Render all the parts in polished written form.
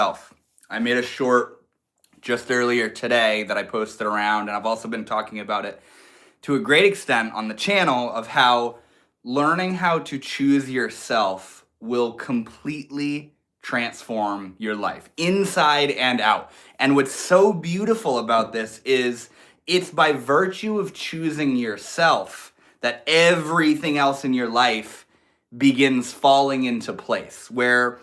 Self. I made a short just earlier today that I posted around, and I've also been talking about it to a great extent on the channel of how learning how to choose yourself will completely transform your life, inside and out. And what's so beautiful about this is it's by virtue of choosing yourself that everything else in your life begins falling into place. Where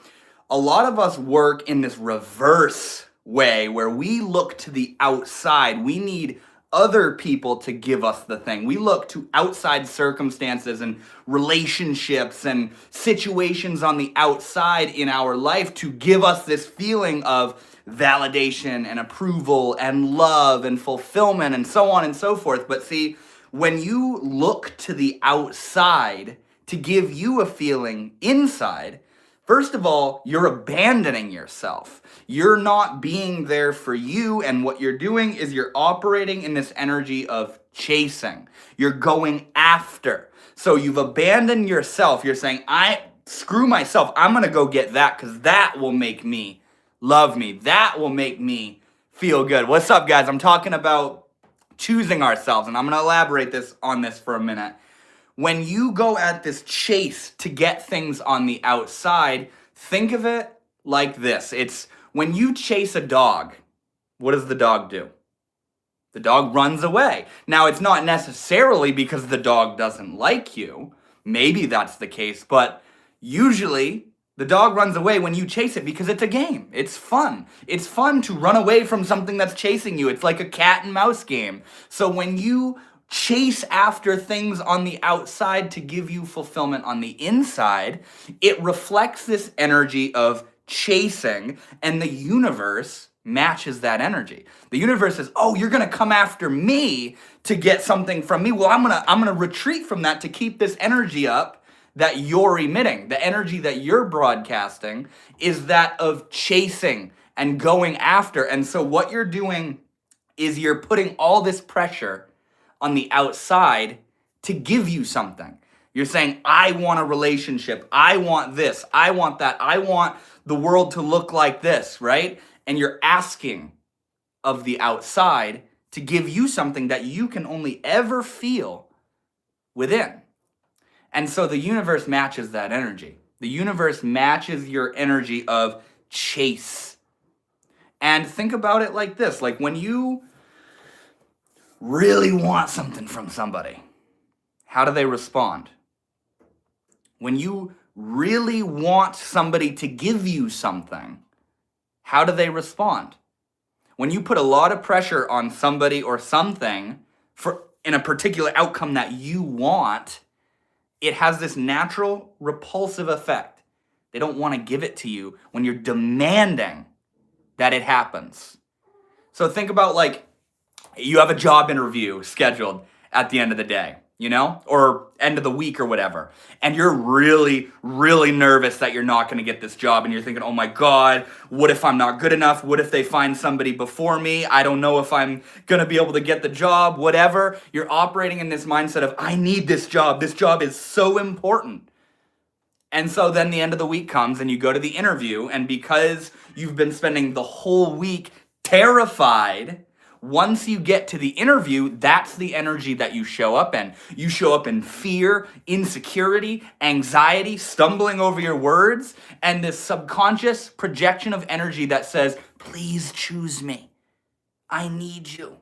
a lot of us work in this reverse way where we look to the outside. We need other people to give us the thing. We look to outside circumstances and relationships and situations on the outside in our life to give us this feeling of validation and approval and love and fulfillment and so on and so forth. But see, when you look to the outside to give you a feeling inside, first of all, you're abandoning yourself. You're not being there for you, and what you're doing is you're operating in this energy of chasing. You're going after. So you've abandoned yourself. You're saying, screw myself. I'm going to go get that because that will make me love me. That will make me feel good. What's up, guys? I'm talking about choosing ourselves, and I'm going to elaborate on this for a minute. When you go at this chase to get things on the outside, think of it like this. It's when you chase a dog, what does the dog do? The dog runs away. Now, it's not necessarily because the dog doesn't like you. Maybe that's the case, but usually the dog runs away when you chase it because it's a game. It's fun. It's fun to run away from something that's chasing you. It's like a cat and mouse game. So when you chase after things on the outside to give you fulfillment on the inside, it reflects this energy of chasing, and the universe matches that energy. The universe says, "Oh, you're going to come after me to get something from me. Well, I'm going to retreat from that to keep this energy up that you're emitting. The energy that you're broadcasting is that of chasing and going after." And so what you're doing is you're putting all this pressure on the outside to give you something. You're saying, I want a relationship. I want this. I want that. I want the world to look like this, right? And you're asking of the outside to give you something that you can only ever feel within. And so the universe matches that energy. The universe matches your energy of chase. And think about it like this. Like when you really want something from somebody, how do they respond? When you really want somebody to give you something, how do they respond? When you put a lot of pressure on somebody or something in a particular outcome that you want, it has this natural repulsive effect. They don't want to give it to you when you're demanding that it happens. So think about like you have a job interview scheduled at the end of the day, or end of the week or whatever. And you're really, really nervous that you're not going to get this job. And you're thinking, oh my God, what if I'm not good enough? What if they find somebody before me? I don't know if I'm going to be able to get the job, whatever. You're operating in this mindset of, I need this job. This job is so important. And so then the end of the week comes and you go to the interview. And because you've been spending the whole week terrified, once you get to the interview, that's the energy that you show up in. You show up in fear, insecurity, anxiety, stumbling over your words, and this subconscious projection of energy that says, please choose me. I need you.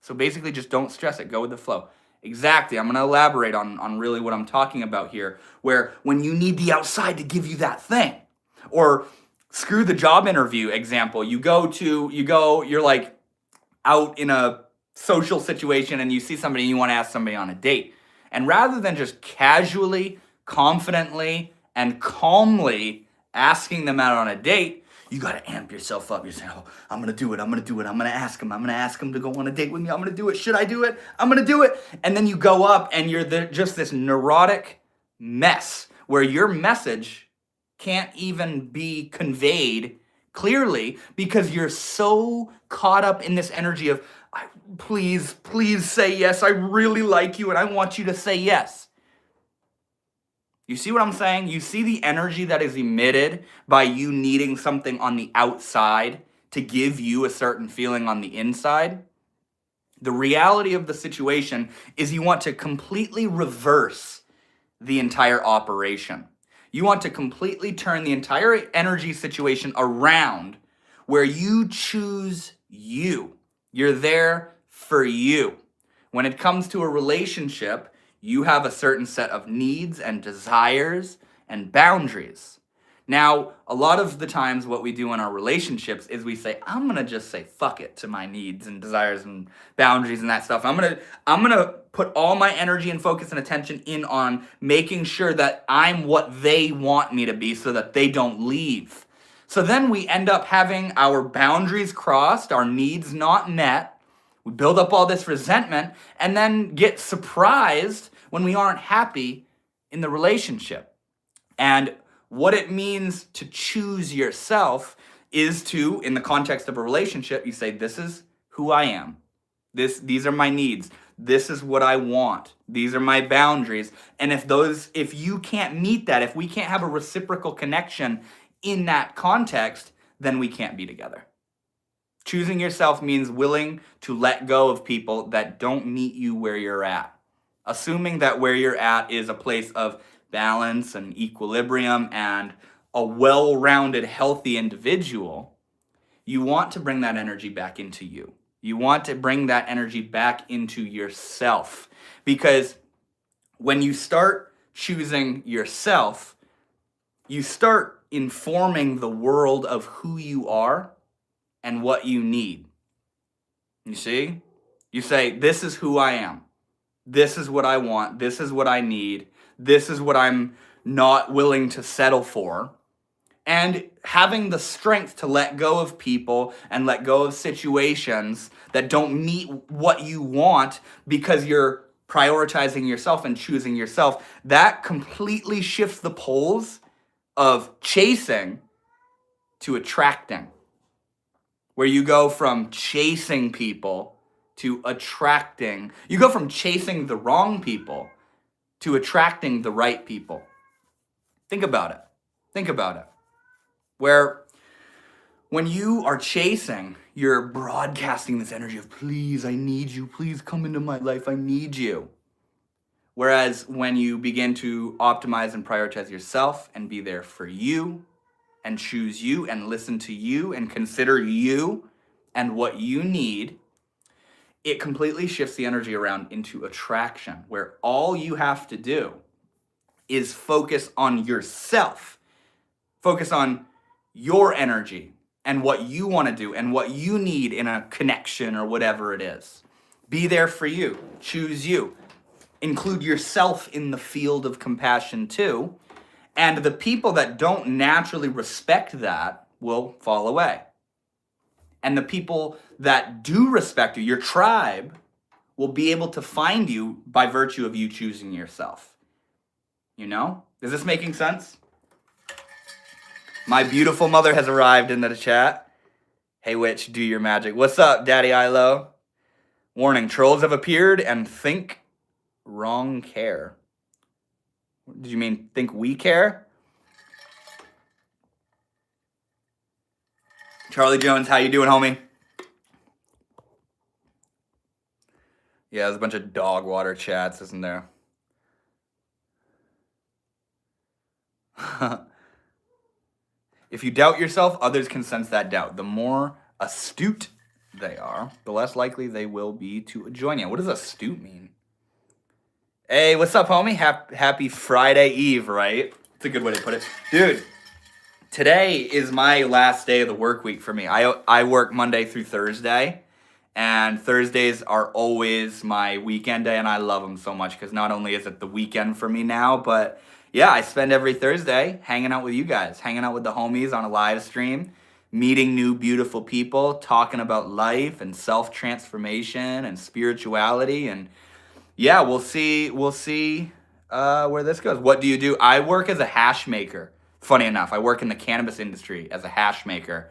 So basically just don't stress it. Go with the flow. Exactly. I'm going to elaborate on really what I'm talking about here, where when you need the outside to give you that thing, or screw the job interview example, you're like, out in a social situation and you see somebody and you want to ask somebody on a date. And rather than just casually, confidently, and calmly asking them out on a date, you got to amp yourself up. You're saying, oh, I'm going to do it. I'm going to do it. I'm going to ask him to go on a date with me. I'm going to do it. Should I do it? I'm going to do it. And then you go up and you're just this neurotic mess where your message can't even be conveyed clearly because you're so caught up in this energy of, please say yes. I really like you and I want you to say yes. You see what I'm saying? You see the energy that is emitted by you needing something on the outside to give you a certain feeling on the inside? The reality of the situation is you want to completely reverse the entire operation. You want to completely turn the entire energy situation around where you choose you. You're there for you. When it comes to a relationship, you have a certain set of needs and desires and boundaries. Now, a lot of the times what we do in our relationships is we say, I'm going to just say fuck it to my needs and desires and boundaries and that stuff. I'm going to put all my energy and focus and attention in on making sure that I'm what they want me to be so that they don't leave. So then we end up having our boundaries crossed, our needs not met. We build up all this resentment and then get surprised when we aren't happy in the relationship. And what it means to choose yourself is to, in the context of a relationship, you say, this is who I am. These are my needs. This is what I want. These are my boundaries. And if you can't meet that, if we can't have a reciprocal connection in that context, then we can't be together. Choosing yourself means willing to let go of people that don't meet you where you're at. Assuming that where you're at is a place of balance and equilibrium and a well-rounded, healthy individual, you want to bring that energy back into you. You want to bring that energy back into yourself. Because when you start choosing yourself, you start informing the world of who you are and what you need. You see? You say, this is who I am. This is what I want. This is what I need. This is what I'm not willing to settle for. And having the strength to let go of people and let go of situations that don't meet what you want because you're prioritizing yourself and choosing yourself, that completely shifts the poles of chasing to attracting. Where you go from chasing people to attracting. You go from chasing the wrong people to attracting the right people. Think about it. Think about it. Where when you are chasing, you're broadcasting this energy of, please, I need you. Please come into my life. I need you. Whereas when you begin to optimize and prioritize yourself and be there for you and choose you and listen to you and consider you and what you need, it completely shifts the energy around into attraction, where all you have to do is focus on yourself. Focus on your energy and what you want to do and what you need in a connection or whatever it is. Be there for you. Choose you. Include yourself in the field of compassion too. And the people that don't naturally respect that will fall away. And the people that do respect you, your tribe, will be able to find you by virtue of you choosing yourself. You know? Is this making sense? My beautiful mother has arrived into the chat. Hey, witch, do your magic. What's up, Daddy Ilo? Warning, trolls have appeared and think wrong care. Did you mean think we care? Charlie Jones, how you doing, homie? Yeah, there's a bunch of dog water chats, isn't there? If you doubt yourself, others can sense that doubt. The more astute they are, the less likely they will be to join you. What does astute mean? Hey, what's up, homie? Happy Friday Eve, right? It's a good way to put it. Dude, today is my last day of the work week for me. I work Monday through Thursday, and Thursdays are always my weekend day, and I love them so much because not only is it the weekend for me now, but yeah, I spend every Thursday hanging out with you guys, hanging out with the homies on a live stream, meeting new beautiful people, talking about life and self-transformation and spirituality. And yeah, we'll see where this goes. What do you do? I work as a hash maker. Funny enough, I work in the cannabis industry as a hash maker.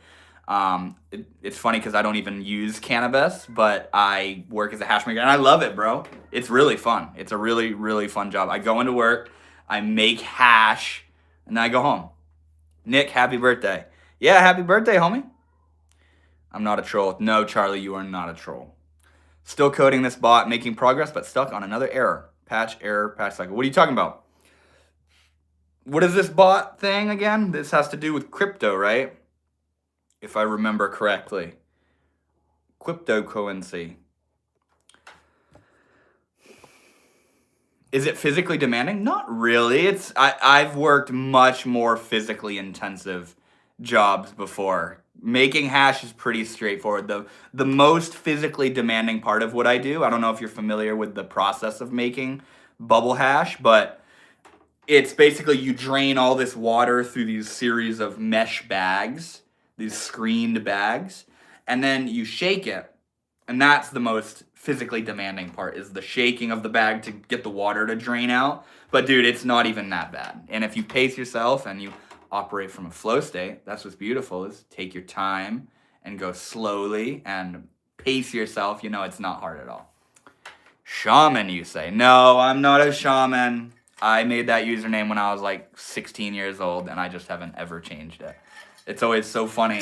It's funny because I don't even use cannabis, but I work as a hash maker, and I love it, bro. It's really fun. It's a really, really fun job. I go into work. I make hash, and then I go home. Nick, happy birthday. Yeah, happy birthday, homie. I'm not a troll. No, Charlie, you are not a troll. Still coding this bot, making progress, but stuck on another error. Patch, error, patch cycle. What are you talking about? What is this bot thing again? This has to do with crypto, right? If I remember correctly. Cryptocurrency. Is it physically demanding? Not really. I've worked much more physically intensive jobs before. Making hash is pretty straightforward. The most physically demanding part of what I do, I don't know if you're familiar with the process of making bubble hash, but it's basically you drain all this water through these series of mesh bags, these screened bags, and then you shake it. And that's the most physically demanding part, is the shaking of the bag to get the water to drain out. But dude, it's not even that bad. And if you pace yourself and you operate from a flow state, that's what's beautiful, is take your time and go slowly and pace yourself. You know, it's not hard at all. Shaman, you say? No, I'm not a shaman. I made that username when I was like 16 years old, and I just haven't ever changed it. It's always so funny.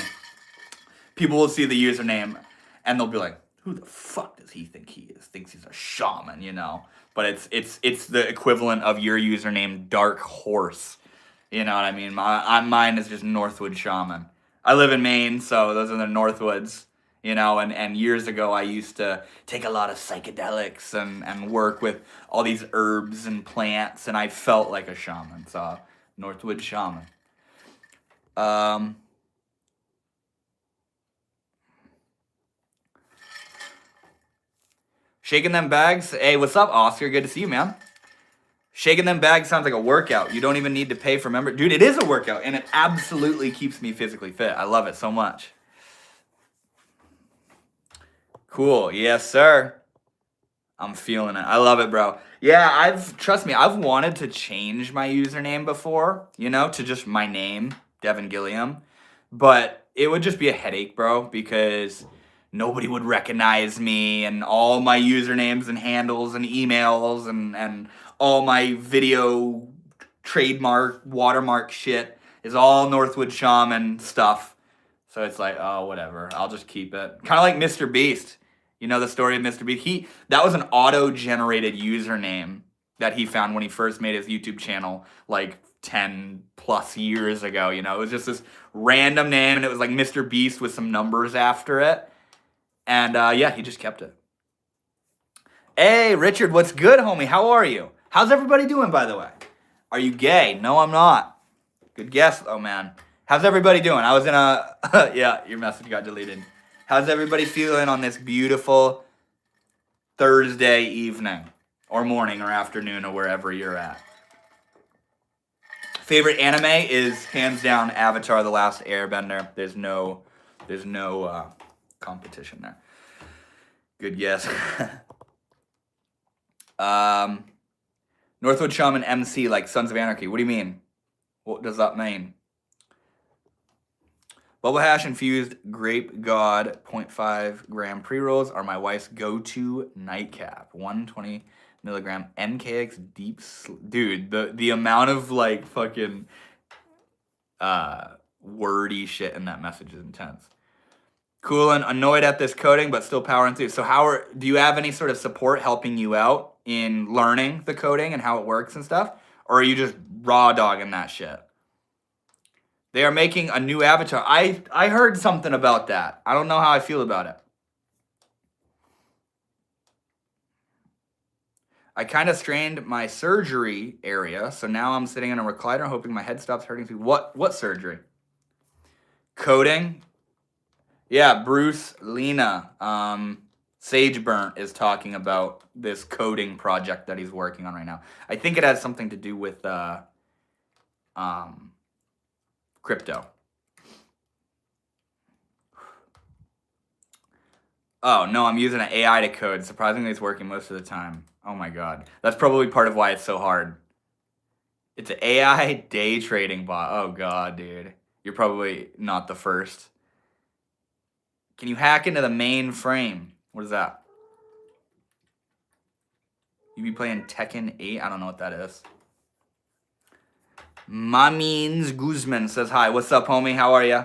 People will see the username and they'll be like, who the fuck does he think he is? Thinks he's a shaman, you know? But it's the equivalent of your username, Dark Horse. You know what I mean? Mine is just Northwood Shaman. I live in Maine, so those are the Northwoods. You know, and years ago I used to take a lot of psychedelics and work with all these herbs and plants, and I felt like a shaman. So Northwood Shaman. Shaking them bags. Hey, what's up, Oscar? Good to see you, man. Shaking them bags sounds like a workout. You don't even need to pay for member. Dude, it is a workout, and it absolutely keeps me physically fit. I love it so much. Cool. Yes, sir. I'm feeling it. I love it, bro. Yeah, trust me, I've wanted to change my username before, you know, to just my name, Devin Gilliam. But it would just be a headache, bro, because nobody would recognize me, and all my usernames and handles and emails and all my video trademark watermark shit is all Northwood Shaman stuff. So it's like, oh, whatever. I'll just keep it. Kind of like Mr. Beast. You know the story of Mr. Beast? That was an auto-generated username that he found when he first made his YouTube channel like 10 plus years ago. You know, it was just this random name, and it was like Mr. Beast with some numbers after it. And yeah, he just kept it. Hey, Richard, what's good, homie? How are you? How's everybody doing, by the way? Are you gay? No, I'm not. Good guess, though, man. How's everybody doing? I was in a... yeah, your message got deleted. How's everybody feeling on this beautiful Thursday evening? Or morning or afternoon or wherever you're at? Favorite anime is hands down Avatar: The Last Airbender. There's no competition there. Good guess. Northwood Shaman MC, like Sons of Anarchy. What do you mean? What does that mean? Bubble hash infused grape god 0.5 gram pre-rolls are my wife's go-to nightcap. 120 milligram NKX deep dude, the amount of like fucking wordy shit in that message is intense. Cool and annoyed at this coding, but still powering through. So do you have any sort of support helping you out in learning the coding and how it works and stuff? Or are you just raw dogging that shit? They are making a new avatar. I heard something about that. I don't know how I feel about it. I kind of strained my surgery area, so now I'm sitting in a recliner hoping my head stops hurting. What surgery? Coding? Yeah, Bruce Lena, Sage Burnt is talking about this coding project that he's working on right now. I think it has something to do with crypto. Oh, no, I'm using an AI to code. Surprisingly, it's working most of the time. Oh my god. That's probably part of why it's so hard. It's an AI day trading bot. Oh god, dude. You're probably not the first. Can you hack into the mainframe? What is that? You be playing Tekken 8? I don't know what that is. Mamins Guzman says hi. What's up, homie? How are you?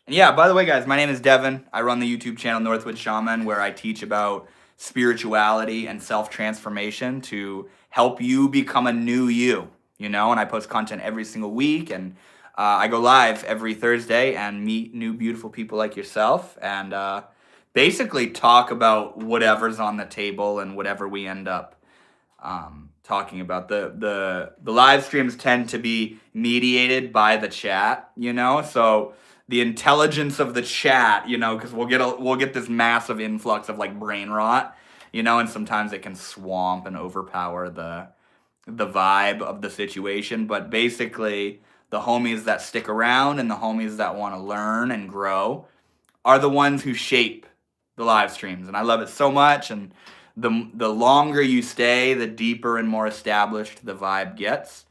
And yeah, by the way, guys, my name is Devin. I run the YouTube channel Northwood Shaman, where I teach about spirituality and self-transformation to help you become a new you, and I post content every single week, and I go live every Thursday and meet new beautiful people like yourself, and basically talk about whatever's on the table and whatever we end up talking about. The live streams tend to be mediated by the chat, so the intelligence of the chat, because we'll get this massive influx of like brain rot, and sometimes it can swamp and overpower the vibe of the situation. But basically, the homies that stick around and the homies that want to learn and grow are the ones who shape the live streams, and I love it so much. And the longer you stay, the deeper and more established the vibe gets.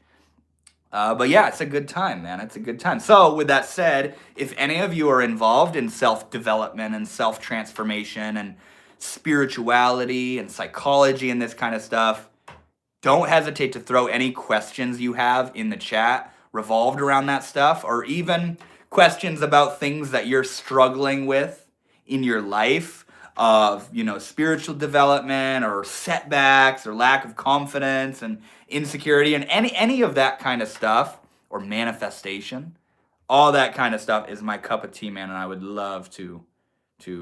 But yeah, it's a good time, man. It's a good time. So with that said, if any of you are involved in self-development and self-transformation and spirituality and psychology and this kind of stuff, don't hesitate to throw any questions you have in the chat revolved around that stuff, or even questions about things that you're struggling with in your life of, spiritual development or setbacks or lack of confidence and insecurity and any of that kind of stuff, or manifestation. All that kind of stuff is my cup of tea, man, and I would love to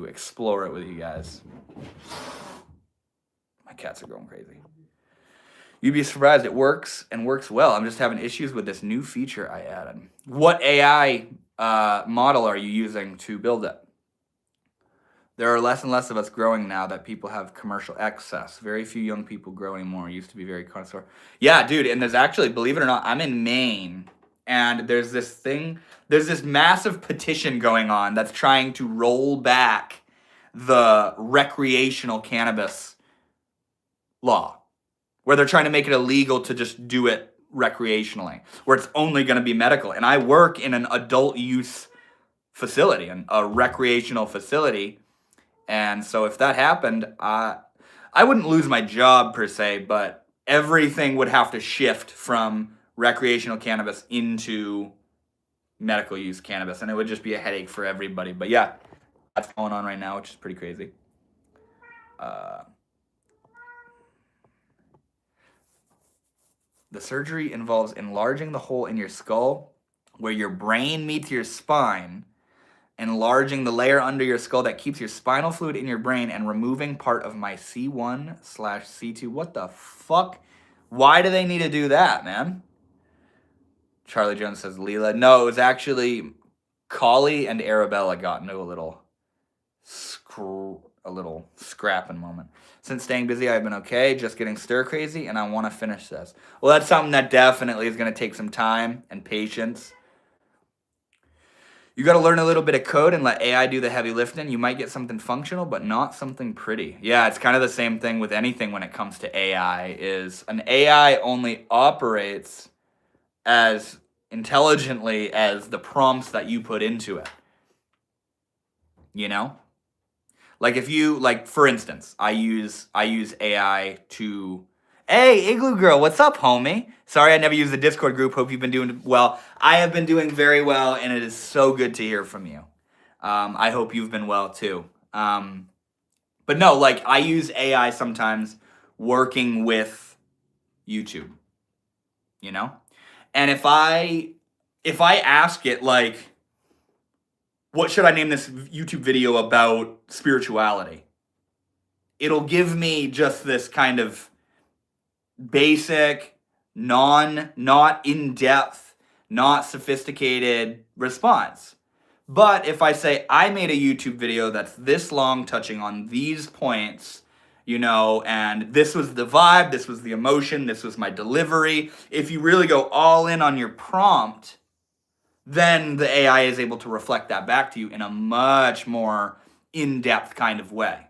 explore it with you guys. My cats are going crazy. You'd be surprised, it works and works well. I'm just having issues with this new feature I added. What AI model are you using to build it? There are less and less of us growing now that people have commercial access. Very few young people grow anymore. It used to be very connoisseur. Yeah, dude, and there's actually, believe it or not, I'm in Maine, and there's this massive petition going on that's trying to roll back the recreational cannabis law, where they're trying to make it illegal to just do it recreationally, where it's only going to be medical. And I work in an adult use facility, a recreational facility. And so if that happened, I wouldn't lose my job per se, but everything would have to shift from recreational cannabis into medical use cannabis, and it would just be a headache for everybody. But yeah, that's going on right now, which is pretty crazy. The surgery involves enlarging the hole in your skull where your brain meets your spine, enlarging the layer under your skull that keeps your spinal fluid in your brain, and removing part of my C1/C2. What the fuck? Why do they need to do that, man? Charlie Jones says Leela. No, it was actually Collie and Arabella got into a little scrapping moment. Since staying busy, I've been okay, just getting stir crazy, and I want to finish this. Well, that's something that definitely is going to take some time and patience. You got to learn a little bit of code and let AI do the heavy lifting. You might get something functional, but not something pretty. Yeah, it's kind of the same thing with anything when it comes to AI, is an AI only operates as intelligently as the prompts that you put into it. Like if you, for instance, I use AI to, hey, Igloo Girl, what's up, homie? Sorry I never used the Discord group. Hope you've been doing well. I have been doing very well, and it is so good to hear from you. I hope you've been well, too. But no, I use AI sometimes working with YouTube, And if I ask it, what should I name this YouTube video about spirituality? It'll give me just this kind of basic, not in-depth, not sophisticated response. But if I say, I made a YouTube video that's this long, touching on these points, and this was the vibe, this was the emotion, this was my delivery. If you really go all in on your prompt, then the AI is able to reflect that back to you in a much more in-depth kind of way,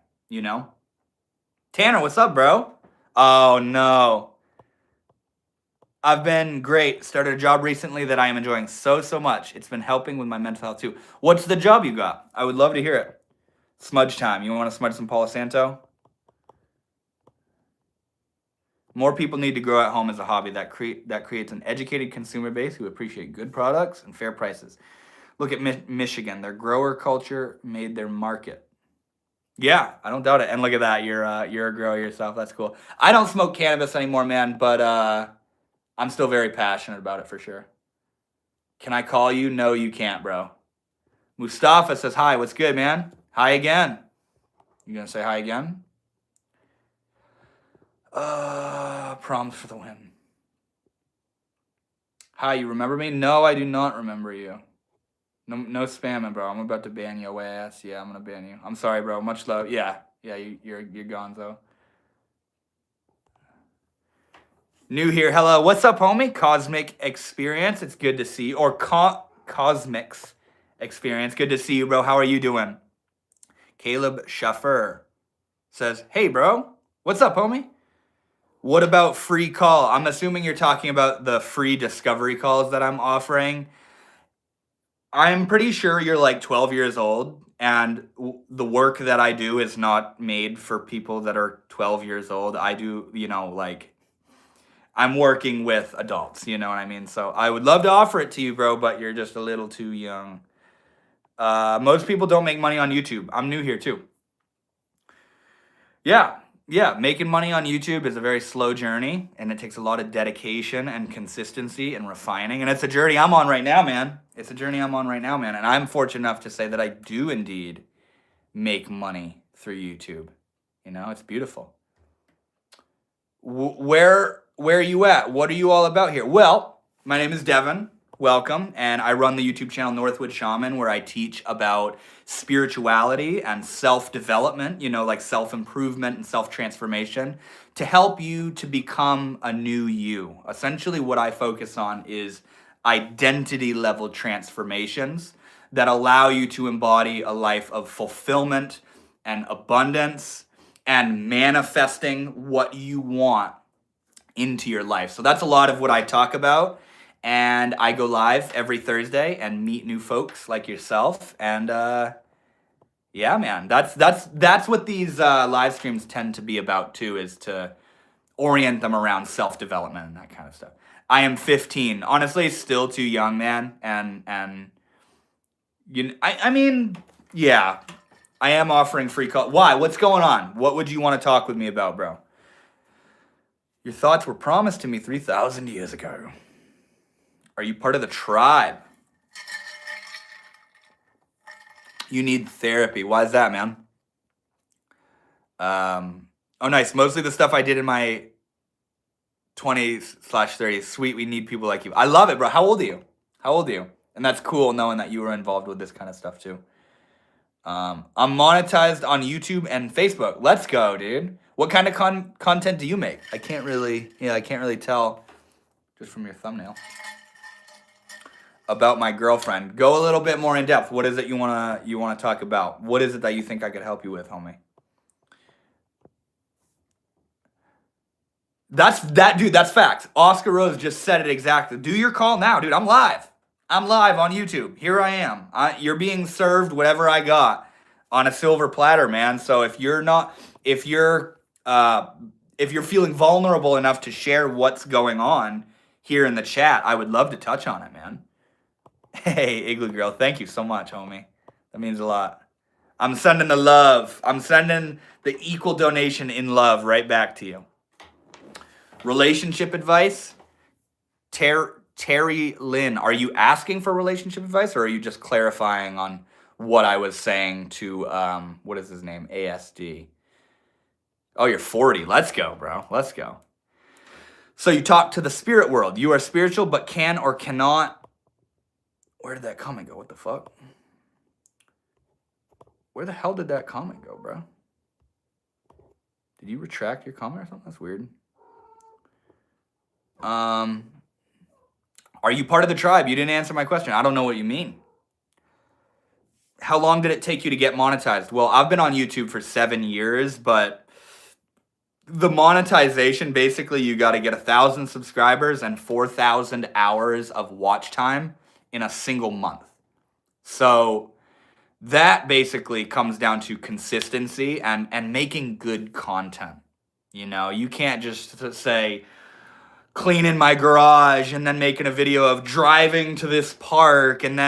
Tanner, what's up, bro? Oh, no. I've been great. Started a job recently that I am enjoying so much. It's been helping with my mental health, too. What's the job you got? I would love to hear it. Smudge time. You want to smudge some Palo Santo? More people need to grow at home as a hobby that creates an educated consumer base who appreciate good products and fair prices. Look at Michigan. Their grower culture made their market. Yeah, I don't doubt it. And look at that. You're a grower yourself. That's cool. I don't smoke cannabis anymore, man, but I'm still very passionate about it for sure. Can I call you? No, you can't, bro. Mustafa says hi. What's good, man? Hi again. You gonna say hi again? Proms for the win. Hi, you remember me? No, I do not remember you. No spamming, bro. I'm about to ban your ass. Yeah, I'm gonna ban you. I'm sorry, bro. Much love. Yeah, you're gonzo. New here. Hello. What's up, homie? Cosmic Experience. It's good to see you. Or Cosmics Experience. Good to see you, bro. How are you doing? Caleb Schaffer says, hey, bro. What's up, homie? What about free call? I'm assuming you're talking about the free discovery calls that I'm offering. I'm pretty sure you're like 12 years old, and the work that I do is not made for people that are 12 years old. I do, like, I'm working with adults, you know what I mean? So I would love to offer it to you, bro, but you're just a little too young. Most people don't make money on YouTube. I'm new here too. Yeah, making money on YouTube is a very slow journey, and it takes a lot of dedication and consistency and refining. And it's a journey I'm on right now, man. And I'm fortunate enough to say that I do indeed make money through YouTube. It's beautiful. Where are you at? What are you all about here? Well, my name is Devin. Welcome. And I run the YouTube channel Northwood Shaman, where I teach about spirituality and self-development, like self-improvement and self-transformation, to help you to become a new you. Essentially, what I focus on is identity level transformations that allow you to embody a life of fulfillment and abundance and manifesting what you want into your life. So that's a lot of what I talk about. And I go live every Thursday and meet new folks like yourself. And yeah, man, that's what these live streams tend to be about too, is to orient them around self-development and that kind of stuff. I am 15. Honestly, still too young, man. And I mean, yeah, I am offering free call. Why? What's going on? What would you want to talk with me about, bro? Your thoughts were promised to me 3,000 years ago. Are you part of the tribe? You need therapy. Why is that, man? Oh, nice. Mostly the stuff I did in my 20s/30s. Sweet, we need people like you. I love it, bro. How old are you? And that's cool knowing that you were involved with this kind of stuff too. I'm monetized on YouTube and Facebook. Let's go, dude. What kind of content do you make? I can't really tell just from your thumbnail. About my girlfriend. Go a little bit more in depth. What is it you wanna talk about? What is it that you think I could help you with, homie? That's facts. Oscar Rose just said it exactly. Do your call now, dude. I'm live on YouTube. Here I am. You're being served whatever I got on a silver platter, man. So if you're feeling vulnerable enough to share what's going on here in the chat, I would love to touch on it, man. Hey, Igloo Girl, thank you so much, homie. That means a lot. I'm sending the love. I'm sending the equal donation in love right back to you. Relationship advice? Terry Lynn, are you asking for relationship advice, or are you just clarifying on what I was saying to, what is his name? ASD. Oh, you're 40. Let's go, bro. Let's go. So you talk to the spirit world. You are spiritual, but can or cannot. Where did that comment go? What the fuck? Where the hell did that comment go, bro? Did you retract your comment or something? That's weird. Are you part of the tribe? You didn't answer my question. I don't know what you mean. How long did it take you to get monetized? Well, I've been on YouTube for 7 years, but the monetization, basically, you got to get 1,000 subscribers and 4,000 hours of watch time in a single month. So that basically comes down to consistency and making good content. You know, you can't just say cleaning my garage and then making a video of driving to this park and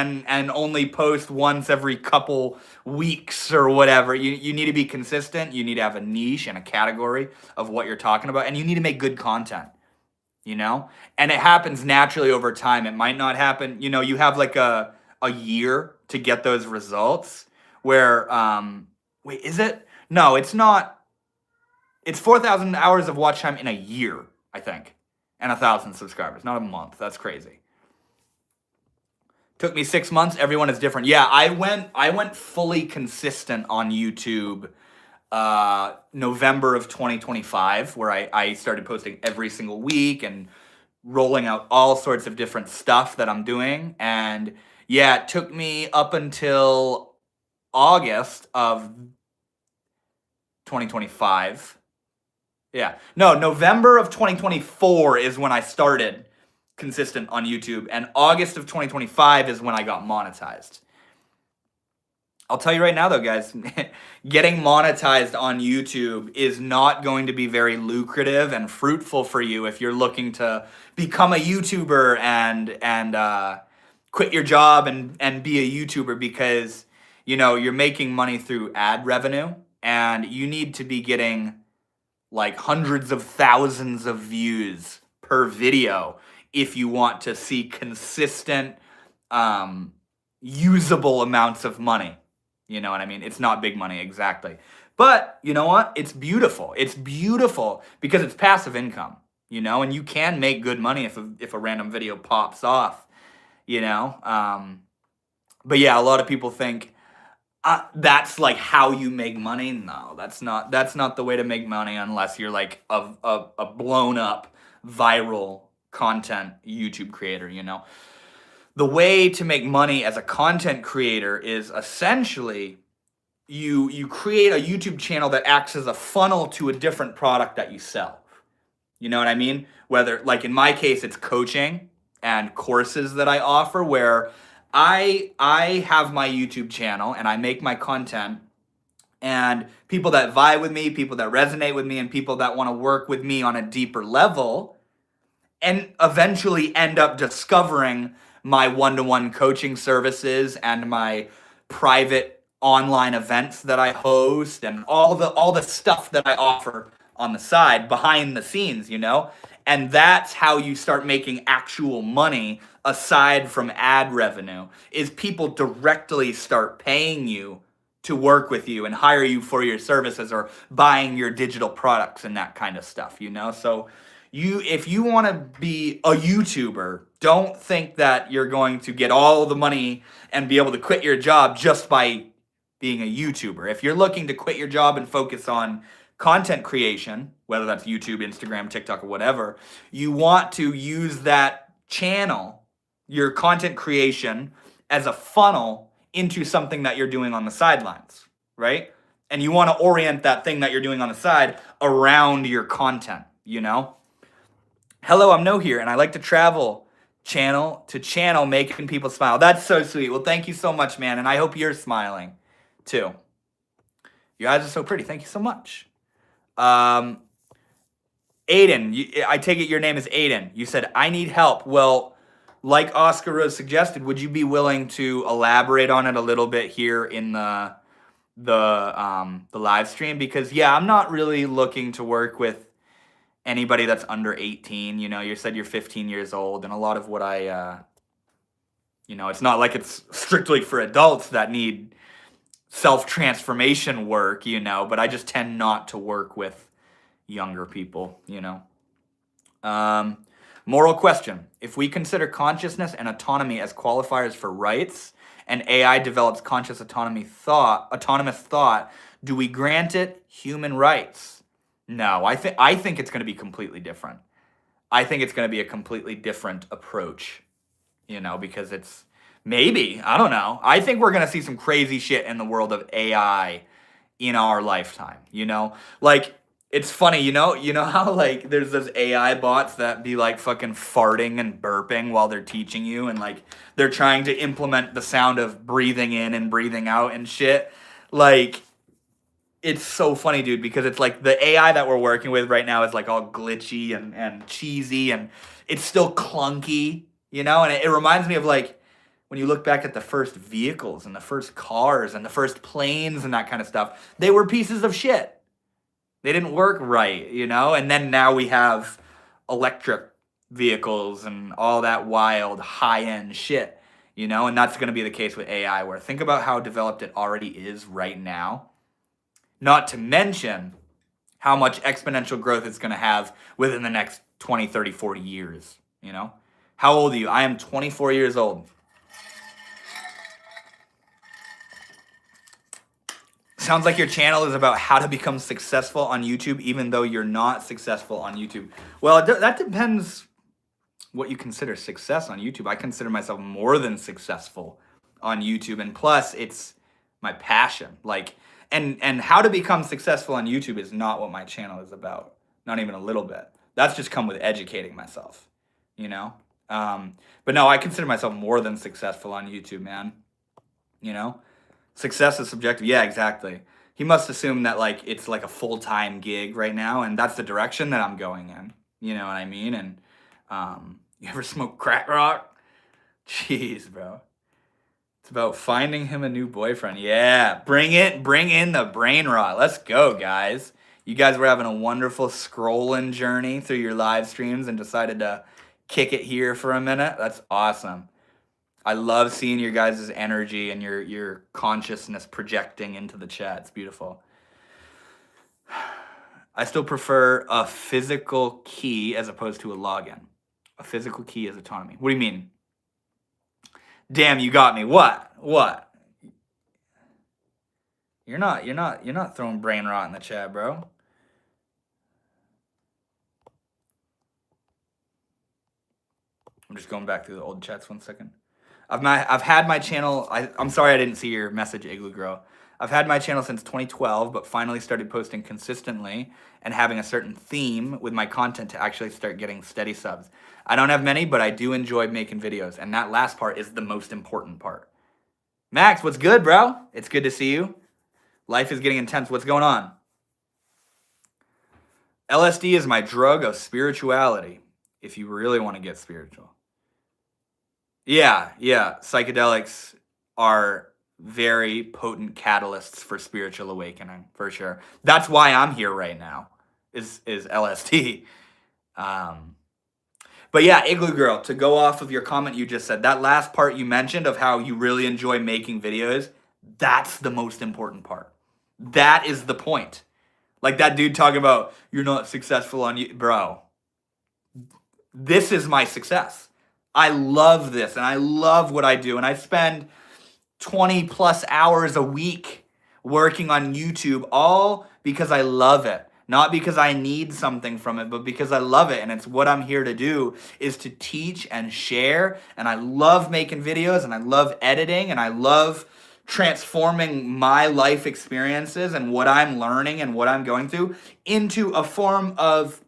only post once every couple weeks or whatever. You need to be consistent. You need to have a niche and a category of what you're talking about, and you need to make good content, you know? And it happens naturally over time. It might not happen, you know, you have like a year to get those results where wait, is it? No, it's not. It's 4,000 hours of watch time in a year, I think, and 1,000 subscribers, not a month. That's crazy. Took me 6 months. Everyone is different. Yeah, I went fully consistent on YouTube November of 2025, where I started posting every single week and rolling out all sorts of different stuff that I'm doing. And yeah, it took me up until August of 2025. Yeah. No, November of 2024 is when I started consistent on YouTube, and August of 2025 is when I got monetized. I'll tell you right now though, guys, getting monetized on YouTube is not going to be very lucrative and fruitful for you if you're looking to become a YouTuber and quit your job and be a YouTuber, because you know you're making money through ad revenue, and you need to be getting like hundreds of thousands of views per video if you want to see consistent, usable amounts of money. You know what I mean? It's not big money, exactly. But you know what? It's beautiful. It's beautiful because it's passive income, you know, and you can make good money if a random video pops off, you know. But yeah, a lot of people think, that's like how you make money. No, that's not the way to make money unless you're like a blown up viral content YouTube creator, you know. The way to make money as a content creator is essentially you create a YouTube channel that acts as a funnel to a different product that you sell. You know what I mean? Whether, like in my case, it's coaching and courses that I offer, where I have my YouTube channel and I make my content, and people that vibe with me, people that resonate with me, and people that want to work with me on a deeper level, and eventually end up discovering my one-to-one coaching services and my private online events that I host and all the stuff that I offer on the side behind the scenes, you know? And that's how you start making actual money aside from ad revenue, is people directly start paying you to work with you and hire you for your services or buying your digital products and that kind of stuff, you know? So if you want to be a YouTuber, don't think that you're going to get all the money and be able to quit your job just by being a YouTuber. If you're looking to quit your job and focus on content creation, whether that's YouTube, Instagram, TikTok, or whatever, you want to use that channel, your content creation, as a funnel into something that you're doing on the sidelines, right? And you want to orient that thing that you're doing on the side around your content, you know? Hello, I'm No here, and I like to travel channel to channel, making people smile. That's so sweet. Well, thank you so much, man, and I hope you're smiling too. Your eyes are so pretty. Thank you so much. Aiden, I take it your name is Aiden. You said, I need help. Well, like Oscar Rose suggested, would you be willing to elaborate on it a little bit here in the live stream? Because yeah, I'm not really looking to work with anybody that's under 18. You know, you said you're 15 years old, and a lot of what I you know, it's not like it's strictly for adults that need self-transformation work, you know, but I just tend not to work with younger people, you know. Moral question: if we consider consciousness and autonomy as qualifiers for rights, and AI develops conscious autonomous thought, do we grant it human rights? No, I think it's going to be completely different. I think it's going to be a completely different approach, you know, because it's maybe, I don't know. I think we're going to see some crazy shit in the world of AI in our lifetime, you know? Like, it's funny, you know how like there's those AI bots that be like fucking farting and burping while they're teaching you, and like they're trying to implement the sound of breathing in and breathing out and shit. Like, It's so funny, dude, because it's like the AI that we're working with right now is like all glitchy and cheesy, and it's still clunky, you know? And it reminds me of like when you look back at the first vehicles and the first cars and the first planes and that kind of stuff, they were pieces of shit. They didn't work right, you know? And then now we have electric vehicles and all that wild high end shit, you know? And that's going to be the case with AI, where think about how developed it already is right now. Not to mention how much exponential growth it's going to have within the next 20, 30, 40 years, you know? How old are you? I am 24 years old. Sounds like your channel is about how to become successful on YouTube, even though you're not successful on YouTube. Well, that depends what you consider success on YouTube. I consider myself more than successful on YouTube, and plus, it's my passion. Like, and how to become successful on YouTube is not what my channel is about. Not even a little bit. That's just come with educating myself, you know. But no, I consider myself more than successful on YouTube, man. You know. Success is subjective. Yeah, exactly. He must assume that like it's like a full-time gig right now, and that's the direction that I'm going in. You know what I mean? And you ever smoke crack rock? Jeez, bro. It's about finding him a new boyfriend. Yeah, bring in the brain rot. Let's go, guys. You guys were having a wonderful scrolling journey through your live streams and decided to kick it here for a minute. That's awesome. I love seeing your guys' energy and your consciousness projecting into the chat. It's beautiful. I still prefer a physical key as opposed to a login. A physical key is autonomy. What do you mean? Damn, you got me. What? You're not throwing brain rot in the chat, bro. I'm just going back through the old chats 1 second. I've had my channel. I'm sorry I didn't see your message, Igloo Girl. I've had my channel since 2012, but finally started posting consistently and having a certain theme with my content to actually start getting steady subs. I don't have many, but I do enjoy making videos, and that last part is the most important part. Max, what's good, bro? It's good to see you. Life is getting intense. What's going on? LSD is my drug of spirituality, if you really want to get spiritual. Yeah. Psychedelics are very potent catalysts for spiritual awakening, for sure. That's why I'm here right now, is LSD. But yeah, Igloo Girl, to go off of your comment you just said, that last part you mentioned of how you really enjoy making videos, that's the most important part. That is the point. Like that dude talking about, you're not successful on you. Bro, this is my success. I love this, and I love what I do, and I spend 20 plus hours a week working on YouTube, all because I love it. Not because I need something from it, but because I love it, and it's what I'm here to do, is to teach and share, and I love making videos, and I love editing, and I love transforming my life experiences and what I'm learning and what I'm going through into a form of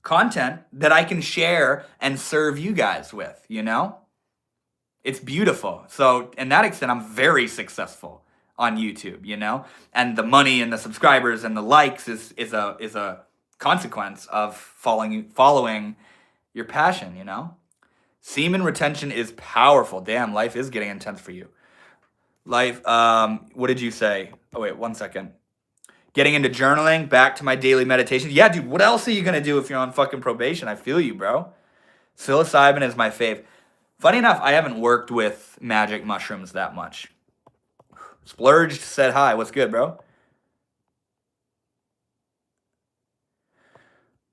content that I can share and serve you guys with, you know? It's beautiful. So, in that extent, I'm very successful on YouTube, you know? And the money and the subscribers and the likes is a consequence of following your passion, you know? Semen retention is powerful. Damn, life is getting intense for you. Life, what did you say? Oh, wait, 1 second. Getting into journaling, back to my daily meditation. Yeah, dude, what else are you going to do if you're on fucking probation? I feel you, bro. Psilocybin is my fave. Funny enough, I haven't worked with magic mushrooms that much. Splurged said hi. What's good, bro?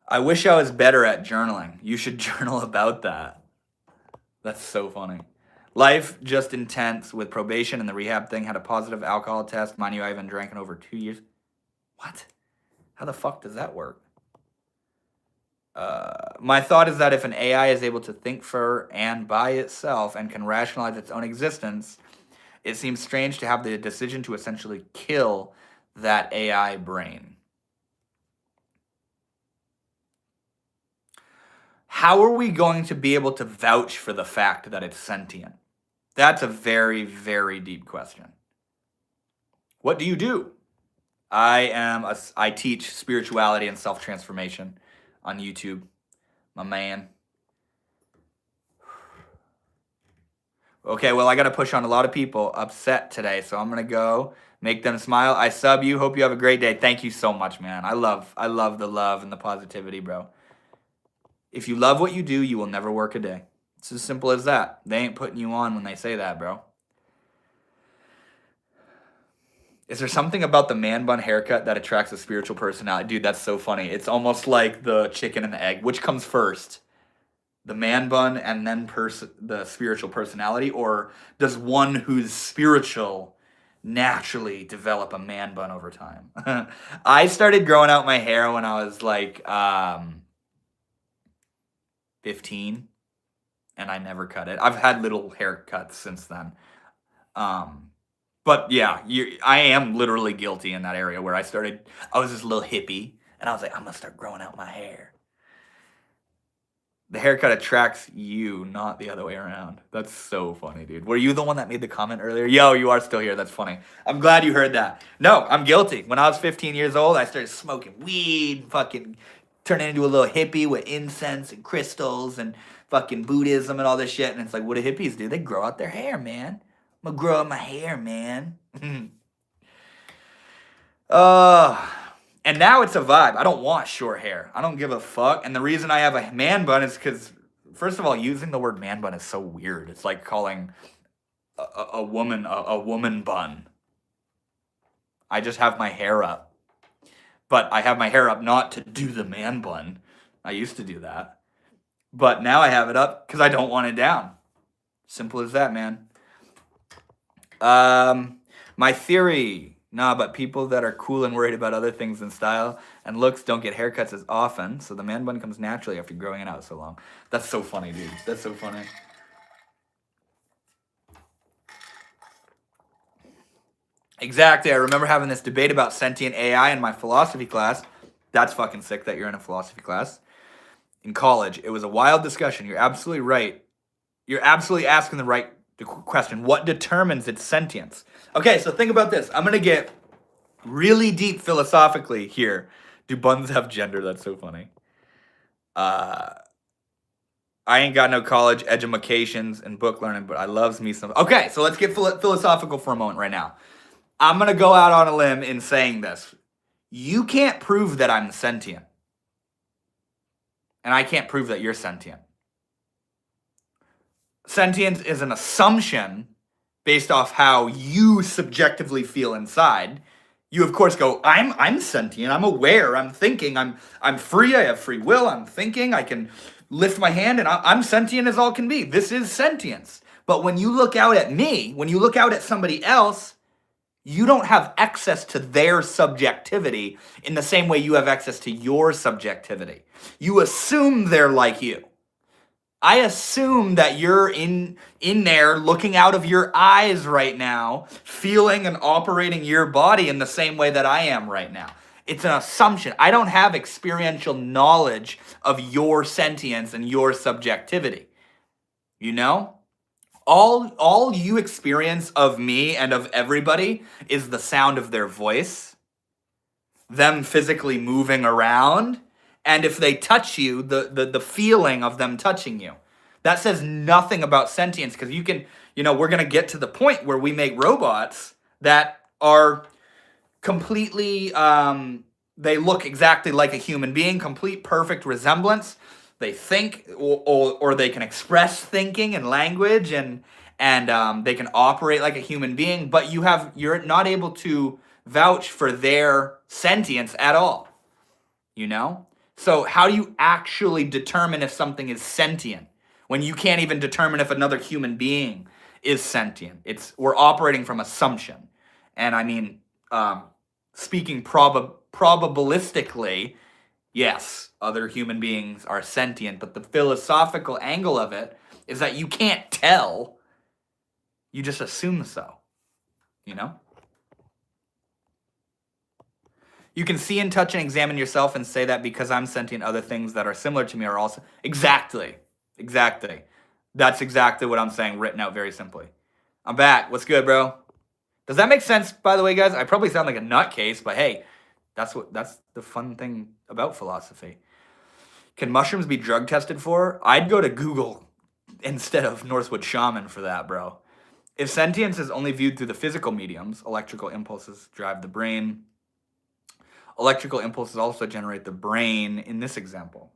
I wish I was better at journaling. You should journal about that. That's so funny. Life just intense with probation and the rehab thing. Had a positive alcohol test. Mind you, I haven't drank in over 2 years. What? How the fuck does that work? My thought is that if an AI is able to think for and by itself and can rationalize its own existence, it seems strange to have the decision to essentially kill that AI brain. How are we going to be able to vouch for the fact that it's sentient? That's a very, very deep question. What do you do? I teach spirituality and self-transformation on YouTube, my man. Okay, well, I got to push on a lot of people upset today, so I'm going to go make them smile. I sub you. Hope you have a great day. Thank you so much, man. I love the love and the positivity, bro. If you love what you do, you will never work a day. It's as simple as that. They ain't putting you on when they say that, bro. Is there something about the man bun haircut that attracts a spiritual personality? Dude, that's so funny. It's almost like the chicken and the egg. Which comes first? The man bun and then the spiritual personality? Or does one who's spiritual naturally develop a man bun over time? I started growing out my hair when I was like 15, and I never cut it. I've had little haircuts since then. But yeah, I am literally guilty in that area where I was this little hippie, and I was like, I'm gonna start growing out my hair. The haircut attracts you, not the other way around. That's so funny, dude. Were you the one that made the comment earlier? Yo, you are still here. That's funny. I'm glad you heard that. No, I'm guilty. When I was 15 years old, I started smoking weed, fucking turning into a little hippie with incense and crystals and fucking Buddhism and all this shit. And it's like, what do hippies do? They grow out their hair, man. I'm gonna grow out my hair, man. And now it's a vibe. I don't want short hair. I don't give a fuck. And the reason I have a man bun is because, first of all, using the word man bun is so weird. It's like calling a woman a woman bun. I just have my hair up. But I have my hair up not to do the man bun. I used to do that. But now I have it up because I don't want it down. Simple as that, man. My theory... Nah, but people that are cool and worried about other things than style and looks don't get haircuts as often, so the man bun comes naturally after growing it out so long. That's so funny, dude. That's so funny. Exactly. I remember having this debate about sentient AI in my philosophy class. That's fucking sick that you're in a philosophy class. In college, it was a wild discussion. You're absolutely right. You're absolutely asking the right question. What determines its sentience? Okay, so think about this. I'm going to get really deep philosophically here. Do buns have gender? That's so funny. I ain't got no college educations and book learning, but I loves me some. Okay, so let's get philosophical for a moment right now. I'm going to go out on a limb in saying this. You can't prove that I'm sentient. And I can't prove that you're sentient. Sentience is an assumption based off how you subjectively feel inside. You of course go, I'm sentient, I'm aware, I'm thinking, I'm free, I have free will, I'm thinking, I can lift my hand, and I'm sentient as all can be. This is sentience. But when you look out at me, when you look out at somebody else, you don't have access to their subjectivity in the same way you have access to your subjectivity. You assume they're like you. I assume that you're in there looking out of your eyes right now, feeling and operating your body in the same way that I am right now. It's an assumption. I don't have experiential knowledge of your sentience and your subjectivity. You know? All you experience of me and of everybody is the sound of their voice, them physically moving around, and if they touch you, the feeling of them touching you. That says nothing about sentience, because you can, we're going to get to the point where we make robots that are completely, they look exactly like a human being, complete perfect resemblance. They think, or they can express thinking and language, and they can operate like a human being, but you're not able to vouch for their sentience at all, So how do you actually determine if something is sentient when you can't even determine if another human being is sentient? We're operating from assumption. And I mean, speaking probabilistically, yes, other human beings are sentient, but the philosophical angle of it is that you can't tell. You just assume so, You can see and touch and examine yourself and say that because I'm sentient, other things that are similar to me are also... Exactly. That's exactly what I'm saying, written out very simply. I'm back. What's good, bro? Does that make sense, by the way, guys? I probably sound like a nutcase, but hey, that's the fun thing about philosophy. Can mushrooms be drug tested for? I'd go to Google instead of Northwood Shaman for that, bro. If sentience is only viewed through the physical mediums, electrical impulses drive the brain. Electrical impulses also generate the brain in this example.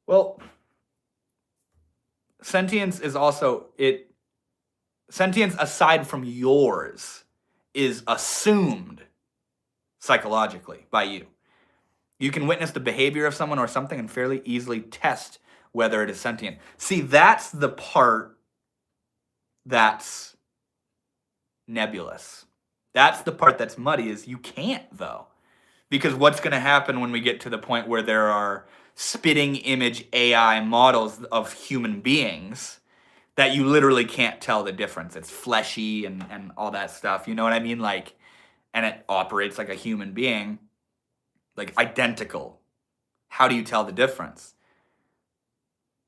Well, sentience is also sentience aside from yours is assumed psychologically by you. You can witness the behavior of someone or something and fairly easily test whether it is sentient. See, that's the part that's nebulous. That's the part that's muddy, is you can't, though. Because what's going to happen when we get to the point where there are spitting image AI models of human beings that you literally can't tell the difference? It's fleshy and all that stuff. You know what I mean? Like, and it operates like a human being, like identical. How do you tell the difference?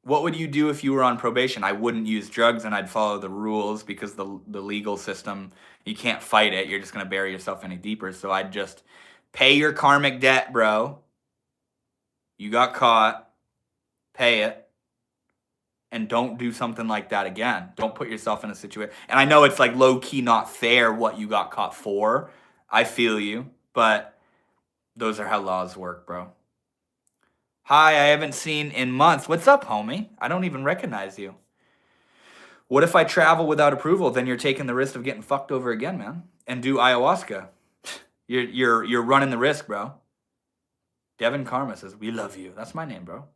What would you do if you were on probation? I wouldn't use drugs and I'd follow the rules, because the legal system, you can't fight it. You're just going to bury yourself any deeper. So I'd just pay your karmic debt, bro. You got caught. Pay it. And don't do something like that again. Don't put yourself in a situation. And I know it's like low-key not fair what you got caught for. I feel you. But those are how laws work, bro. Hi, I haven't seen in months. What's up, homie? I don't even recognize you. What if I travel without approval? Then you're taking the risk of getting fucked over again, man. And do ayahuasca. You're running the risk, bro. Devin Karma says, we love you. That's my name, bro.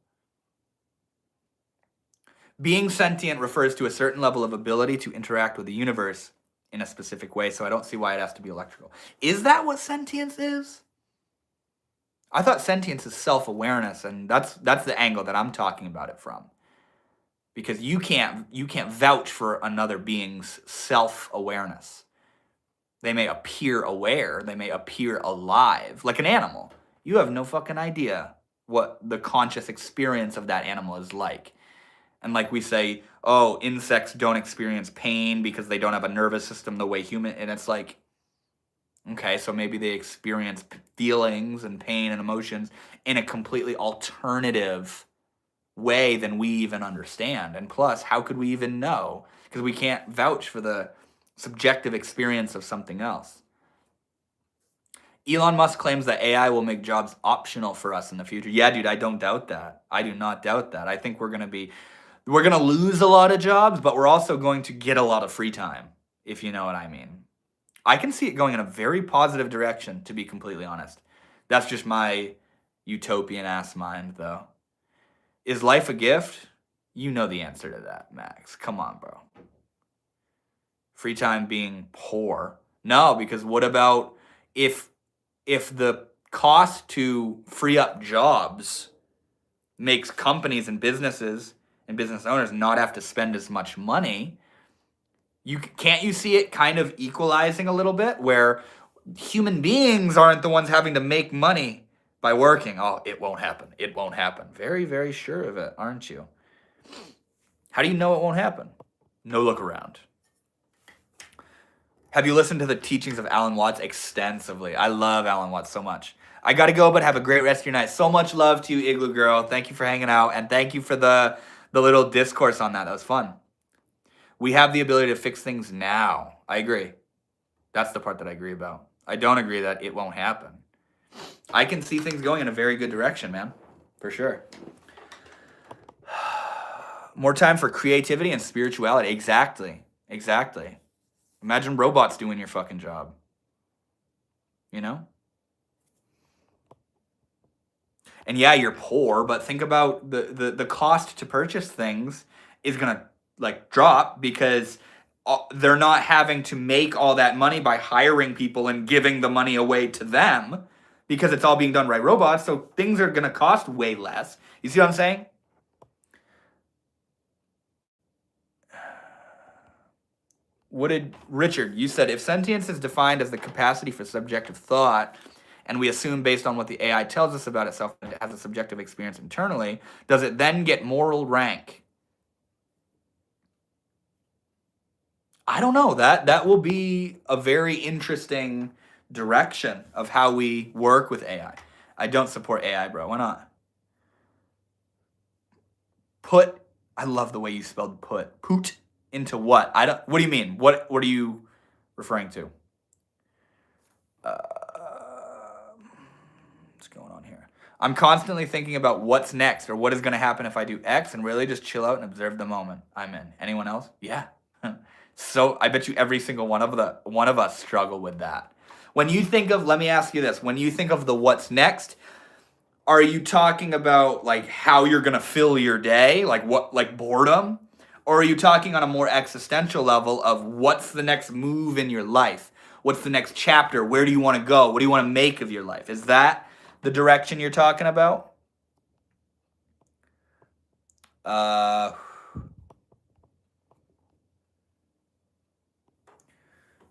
Being sentient refers to a certain level of ability to interact with the universe in a specific way, so I don't see why it has to be electrical. Is that what sentience is? I thought sentience is self-awareness, and that's the angle that I'm talking about it from. Because you can't vouch for another being's self-awareness. They may appear aware, they may appear alive, like an animal. You have no fucking idea what the conscious experience of that animal is like. And like we say, oh, insects don't experience pain because they don't have a nervous system the way human, and it's like, okay, so maybe they experience feelings and pain and emotions in a completely alternative way than we even understand. And plus, how could we even know? Because we can't vouch for the subjective experience of something else. Elon Musk claims that AI will make jobs optional for us in the future. Yeah, dude, I don't doubt that. I do not doubt that. I think we're going to lose a lot of jobs, but we're also going to get a lot of free time, if you know what I mean. I can see it going in a very positive direction, to be completely honest. That's just my utopian-ass mind, though. Is life a gift? You know the answer to that, Max. Come on, bro. Free time being poor? No, because what about if the cost to free up jobs makes companies and businesses and business owners not have to spend as much money? Can't you see it kind of equalizing a little bit, where human beings aren't the ones having to make money by working? Oh, it won't happen. It won't happen. Very, very sure of it, aren't you? How do you know it won't happen? No look around. Have you listened to the teachings of Alan Watts extensively? I love Alan Watts so much. I got to go, but have a great rest of your night. So much love to you, Igloo Girl. Thank you for hanging out, and thank you for the little discourse on that. That was fun. We have the ability to fix things now. I agree. That's the part that I agree about. I don't agree that it won't happen. I can see things going in a very good direction, man. For sure. More time for creativity and spirituality. Exactly. Exactly. Imagine robots doing your fucking job. You know? And yeah, you're poor, but think about the cost to purchase things is going to like drop, because they're not having to make all that money by hiring people and giving the money away to them, because it's all being done by robots. So things are going to cost way less. You see what I'm saying? What did Richard, you said, if sentience is defined as the capacity for subjective thought, and we assume based on what the AI tells us about itself that it has a subjective experience internally, does it then get moral rank? I don't know. That will be a very interesting direction of how we work with AI. I don't support AI, bro. Why not? Put. I love the way you spelled put. Put into what? I don't. What do you mean? What are you referring to? What's going on here? I'm constantly thinking about what's next or what is going to happen if I do X, and really just chill out and observe the moment I'm in. Anyone else? Yeah. So I bet you every single one of us struggle with that. When you think of, let me ask you this: when you think of the what's next, are you talking about like how you're gonna fill your day, like what, like boredom, or are you talking on a more existential level of what's the next move in your life? What's the next chapter? Where do you want to go? What do you want to make of your life? Is that the direction you're talking about?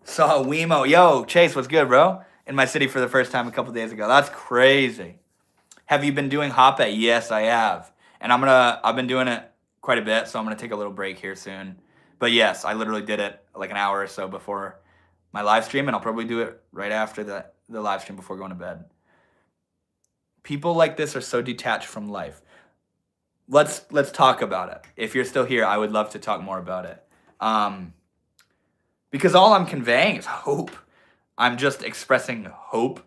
Saw Wemo. Yo, Chase, what's good, bro? In my city for the first time a couple days ago. That's crazy. Have you been doing Hoppe? Yes, I have. And I've been doing it quite a bit, so I'm gonna take a little break here soon. But yes, I literally did it like an hour or so before my live stream, and I'll probably do it right after the live stream before going to bed. People like this are so detached from life. Let's talk about it. If you're still here, I would love to talk more about it. Because all I'm conveying is hope. I'm just expressing hope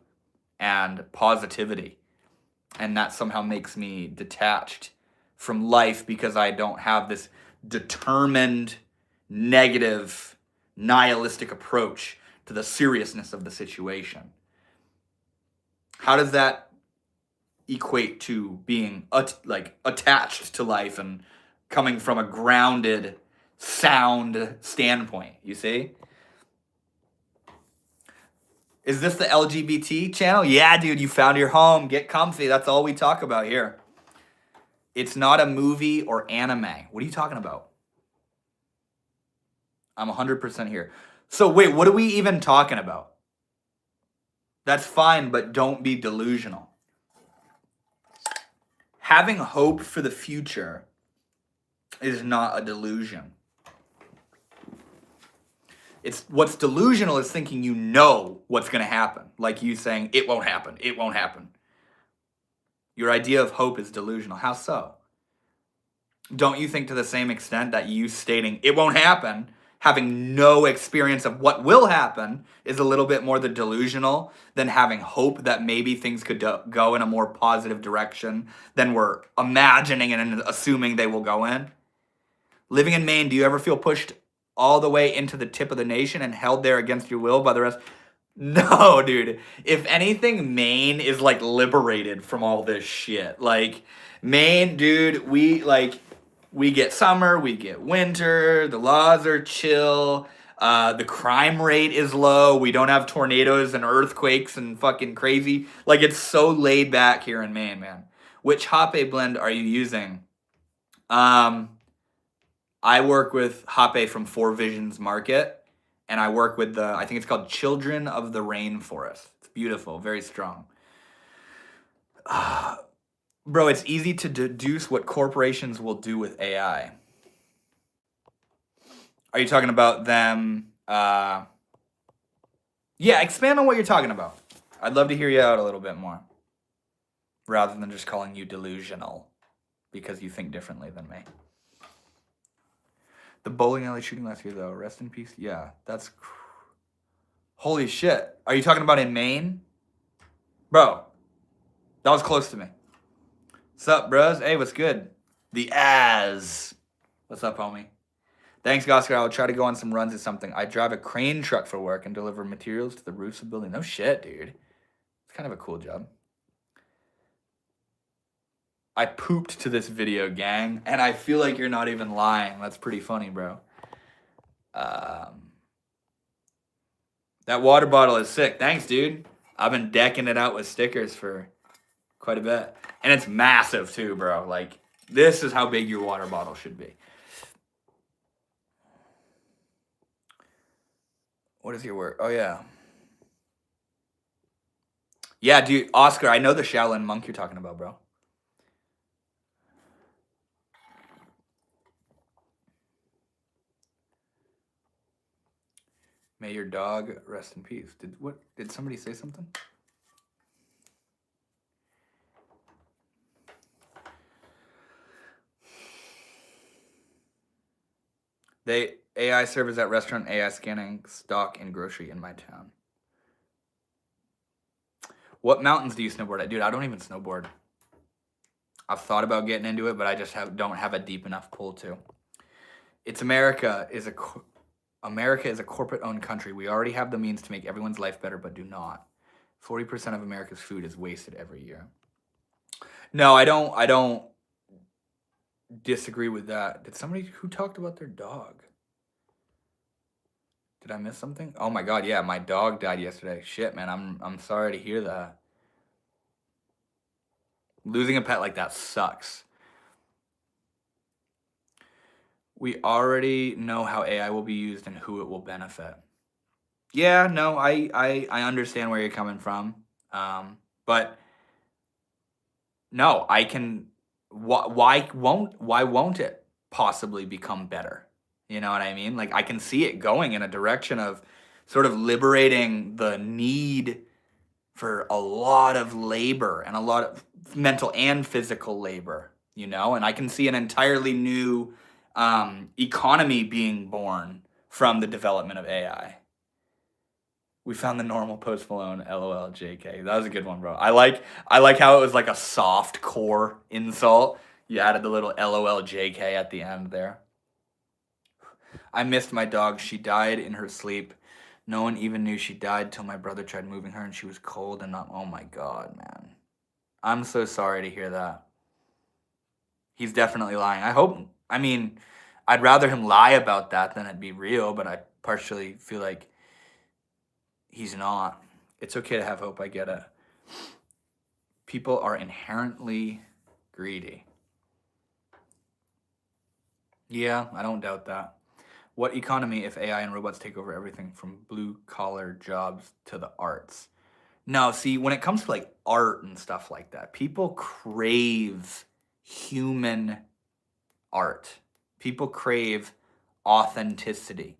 and positivity. And that somehow makes me detached from life because I don't have this determined, negative, nihilistic approach to the seriousness of the situation. How does that equate to being attached to life and coming from a grounded, sound standpoint? You see? Is this the LGBT channel? Yeah, dude, you found your home. Get comfy. That's all we talk about here. It's not a movie or anime. What are you talking about? I'm 100% here. So wait, what are we even talking about? That's fine, but don't be delusional. Having hope for the future is not a delusion. It's what's delusional is thinking you know what's going to happen. Like you saying, it won't happen. It won't happen. Your idea of hope is delusional. How so? Don't you think to the same extent that you stating it won't happen, having no experience of what will happen, is a little bit more the delusional than having hope that maybe things could go in a more positive direction than we're imagining and assuming they will go in? Living in Maine, do you ever feel pushed all the way into the tip of the nation and held there against your will by the rest? No, dude. If anything, Maine is like liberated from all this shit. Like Maine, dude, we get summer, we get winter, the laws are chill, the crime rate is low, we don't have tornadoes and earthquakes and fucking crazy. Like it's so laid back here in Maine, man. Which Hoppe blend are you using? I work with Hoppe from Four Visions Market, and I work with I think it's called Children of the Rainforest. It's beautiful, very strong. Bro, it's easy to deduce what corporations will do with AI. Are you talking about them? Yeah, expand on what you're talking about. I'd love to hear you out a little bit more, rather than just calling you delusional because you think differently than me. The bowling alley shooting last year, though. Rest in peace. Yeah, that's... Holy shit. Are you talking about in Maine? Bro, that was close to me. What's up, bros? Hey, what's good? The Az. What's up, homie? Thanks, Oscar. I'll try to go on some runs or something. I drive a crane truck for work and deliver materials to the roofs of buildings. No shit, dude. It's kind of a cool job. I pooped to this video, gang, and I feel like you're not even lying. That's pretty funny, bro. That water bottle is sick. Thanks, dude. I've been decking it out with stickers for quite a bit. And it's massive, too, bro. Like, this is how big your water bottle should be. What is your work? Oh, yeah. Yeah, dude, Oscar, I know the Shaolin monk you're talking about, bro. May your dog rest in peace. Did somebody say something? AI servers at restaurant, AI scanning stock and grocery in my town. What mountains do you snowboard at? Dude, I don't even snowboard. I've thought about getting into it, but I just don't have a deep enough pull to. It's America is a corporate-owned country. We already have the means to make everyone's life better, but do not. 40% of America's food is wasted every year. No, I don't disagree with that. Did somebody who talked about their dog? Did I miss something? Oh my god, yeah, my dog died yesterday. Shit, man, I'm sorry to hear that. Losing a pet like that sucks. We already know how AI will be used and who it will benefit. Yeah, no, I understand where you're coming from. But no, I can. Why won't it possibly become better? You know what I mean? Like I can see it going in a direction of sort of liberating the need for a lot of labor and a lot of mental and physical labor, you know? And I can see an entirely new economy being born from the development of AI. We found the normal Post Malone, LOL, JK. That was a good one, bro. I like how it was like a soft core insult. You added the little LOL, JK at the end there. I missed my dog. She died in her sleep. No one even knew she died till my brother tried moving her and she was cold and not. Oh my god, man. I'm so sorry to hear that. He's definitely lying. I'd rather him lie about that than it be real, but I partially feel like he's not. It's okay to have hope, I get it. People are inherently greedy. Yeah, I don't doubt that. What economy if AI and robots take over everything from blue-collar jobs to the arts? No, see, when it comes to like art and stuff like that, people crave human art. People crave authenticity.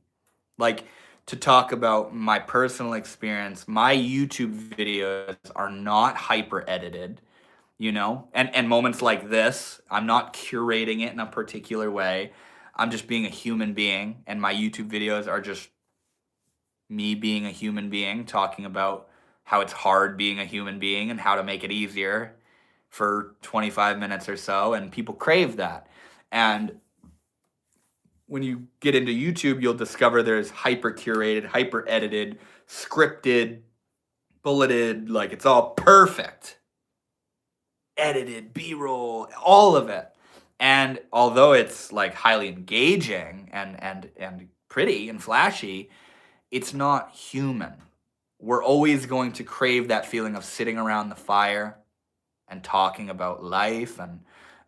Like, to talk about my personal experience, my YouTube videos are not hyper edited, you know? And moments like this, I'm not curating it in a particular way. I'm just being a human being, and my YouTube videos are just me being a human being, talking about how it's hard being a human being and how to make it easier for 25 minutes or so, and people crave that. And when you get into YouTube, you'll discover there's hyper curated, hyper edited, scripted, bulleted, like it's all perfect. Edited, B-roll, all of it. And although it's like highly engaging and pretty and flashy, it's not human. We're always going to crave that feeling of sitting around the fire and talking about life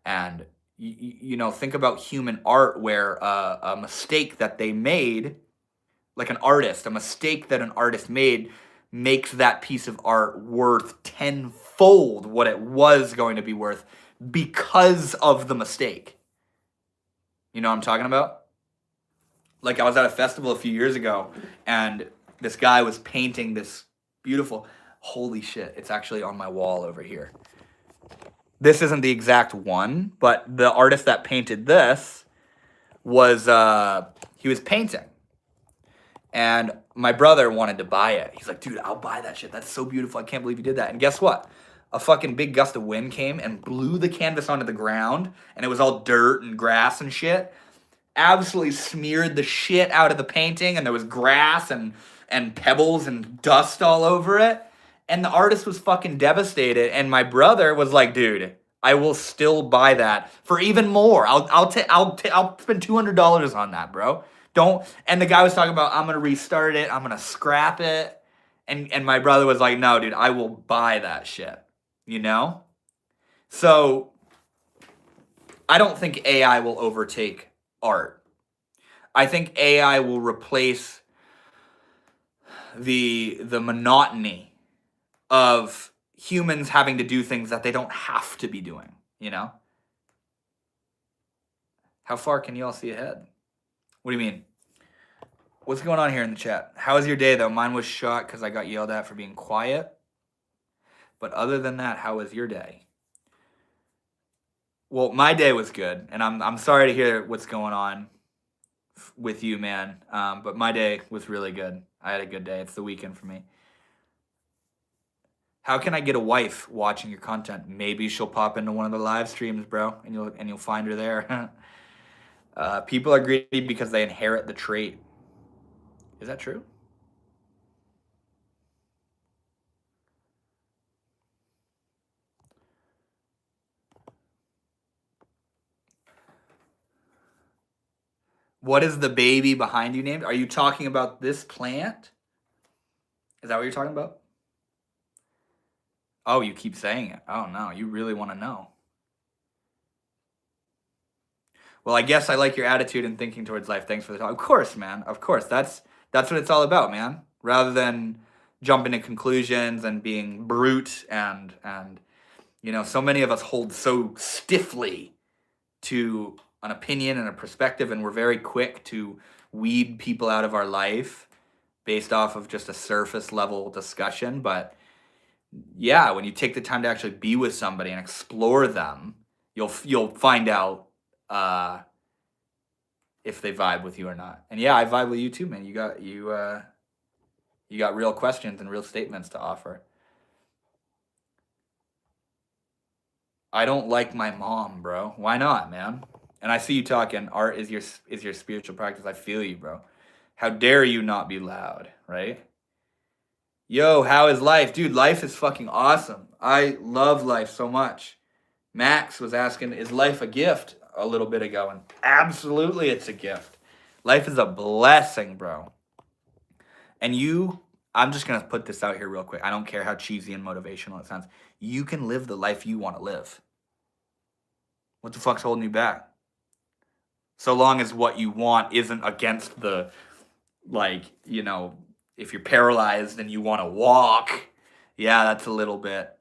and you know, think about human art where a mistake that they made, like a mistake that an artist made makes that piece of art worth tenfold what it was going to be worth because of the mistake. You know what I'm talking about? Like I was at a festival a few years ago and this guy was painting this beautiful, holy shit, it's actually on my wall over here. This isn't the exact one, but the artist that painted this was, he was painting. And my brother wanted to buy it. He's like, dude, I'll buy that shit. That's so beautiful. I can't believe you did that. And guess what? A fucking big gust of wind came and blew the canvas onto the ground. And it was all dirt and grass and shit. Absolutely smeared the shit out of the painting. And there was grass and pebbles and dust all over it. And the artist was fucking devastated. And my brother was like, dude, I will still buy that for even more. I'll spend $200 on that, bro. Don't. And the guy was talking about, I'm gonna restart it, I'm gonna scrap it. And my brother was like, no, dude, I will buy that shit. You know? So I don't think AI will overtake art. I think AI will replace the monotony of humans having to do things that they don't have to be doing, you know? How far can you all see ahead? What do you mean? What's going on here in the chat? How was your day though? Mine was shot because I got yelled at for being quiet. But other than that, how was your day? Well, my day was good, and I'm sorry to hear what's going on with you, man. But my day was really good. I had a good day. It's the weekend for me. How can I get a wife watching your content? Maybe she'll pop into one of the live streams, bro, and you'll find her there. People are greedy because they inherit the trait. Is that true? What is the baby behind you named? Are you talking about this plant? Is that what you're talking about? Oh, you keep saying it. Oh no, you really want to know. Well, I guess I like your attitude and thinking towards life. Thanks for the talk. Of course, man. Of course. That's what it's all about, man. Rather than jumping to conclusions and being brute and so many of us hold so stiffly to an opinion and a perspective, and we're very quick to weed people out of our life based off of just a surface level discussion. But yeah, when you take the time to actually be with somebody and explore them, you'll find out if they vibe with you or not. And yeah, I vibe with you too, man. You got real questions and real statements to offer. I don't like my mom, bro. Why not, man? And I see you talking. Art is your spiritual practice. I feel you, bro. How dare you not be loud, right? Yo, how is life? Dude, life is fucking awesome. I love life so much. Max was asking, is life a gift a little bit ago? And absolutely it's a gift. Life is a blessing, bro. And I'm just going to put this out here real quick. I don't care how cheesy and motivational it sounds. You can live the life you want to live. What the fuck's holding you back? So long as what you want isn't against the, if you're paralyzed and you want to walk, yeah, that's a little bit,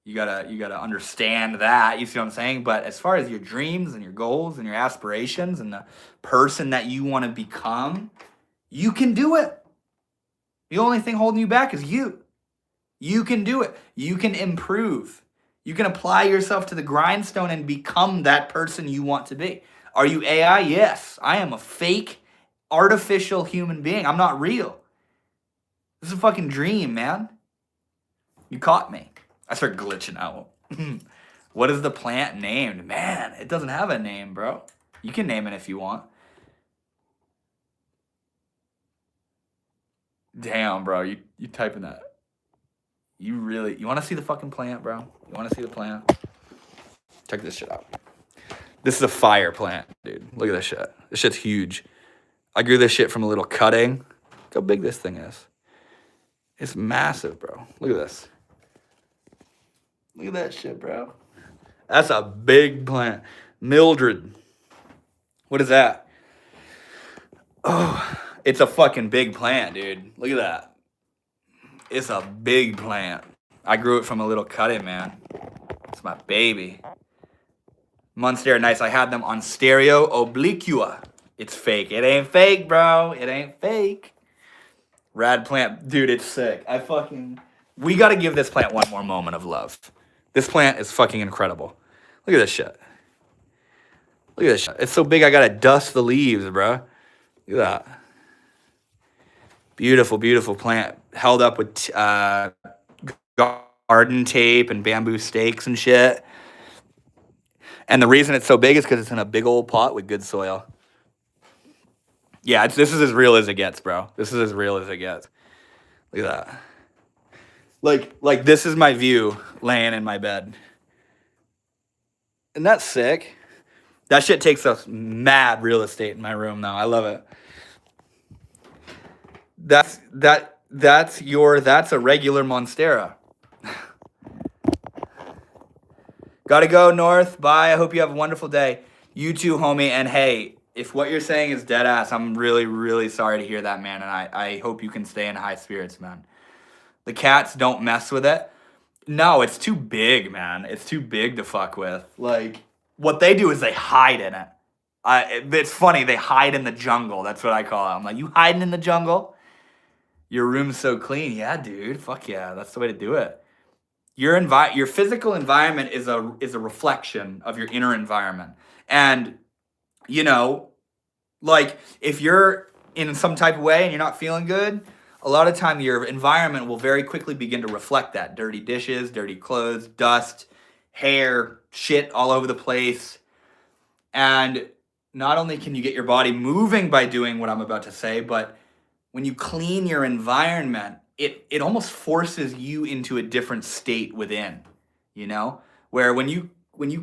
you gotta understand that. You see what I'm saying? But as far as your dreams and your goals and your aspirations and the person that you want to become, you can do it. The only thing holding you back is you. You can do it. You can improve. You can apply yourself to the grindstone and become that person you want to be. Are you AI? Yes. I am a fake, artificial human being. I'm not real. This is a fucking dream, man. You caught me. I start glitching out. What is the plant named? Man, it doesn't have a name, bro. You can name it if you want. Damn, bro. You typing that. You want to see the fucking plant, bro? You want to see the plant? Check this shit out. This is a fire plant, dude. Look at this shit. This shit's huge. I grew this shit from a little cutting. Look how big this thing is. It's massive, bro. Look at this. Look at that shit, bro. That's a big plant. Mildred. What is that? Oh, it's a fucking big plant, dude. Look at that. It's a big plant. I grew it from a little cutting, man. It's my baby. Monstera nice. I had them on stereo obliqua. It's fake. It ain't fake, bro. It ain't fake. Rad plant. Dude, it's sick. We got to give this plant one more moment of love. This plant is fucking incredible. Look at this shit. Look at this shit. It's so big I got to dust the leaves, bro. Look at that. Beautiful, beautiful plant. Held up with garden tape and bamboo stakes and shit. And the reason it's so big is because it's in a big old pot with good soil. Yeah, this is as real as it gets, bro. This is as real as it gets. Look at that. Like this is my view laying in my bed. Isn't that sick? That shit takes up mad real estate in my room now. I love it. That's a regular Monstera. Gotta go, North. Bye. I hope you have a wonderful day. You too, homie. And hey, if what you're saying is dead ass, I'm really, really sorry to hear that, man. And I hope you can stay in high spirits, man. The cats don't mess with it. No, it's too big, man. It's too big to fuck with. Like, what they do is they hide in it. It's funny, they hide in the jungle. That's what I call it. I'm like, you hiding in the jungle? Your room's so clean. Yeah, dude. Fuck yeah. That's the way to do it. Your physical environment is a reflection of your inner environment. And you know, like if you're in some type of way and you're not feeling good, a lot of time your environment will very quickly begin to reflect that. Dirty dishes, dirty clothes, dust, hair, shit all over the place. And not only can you get your body moving by doing what I'm about to say, but when you clean your environment, it almost forces you into a different state within, you know? Where when you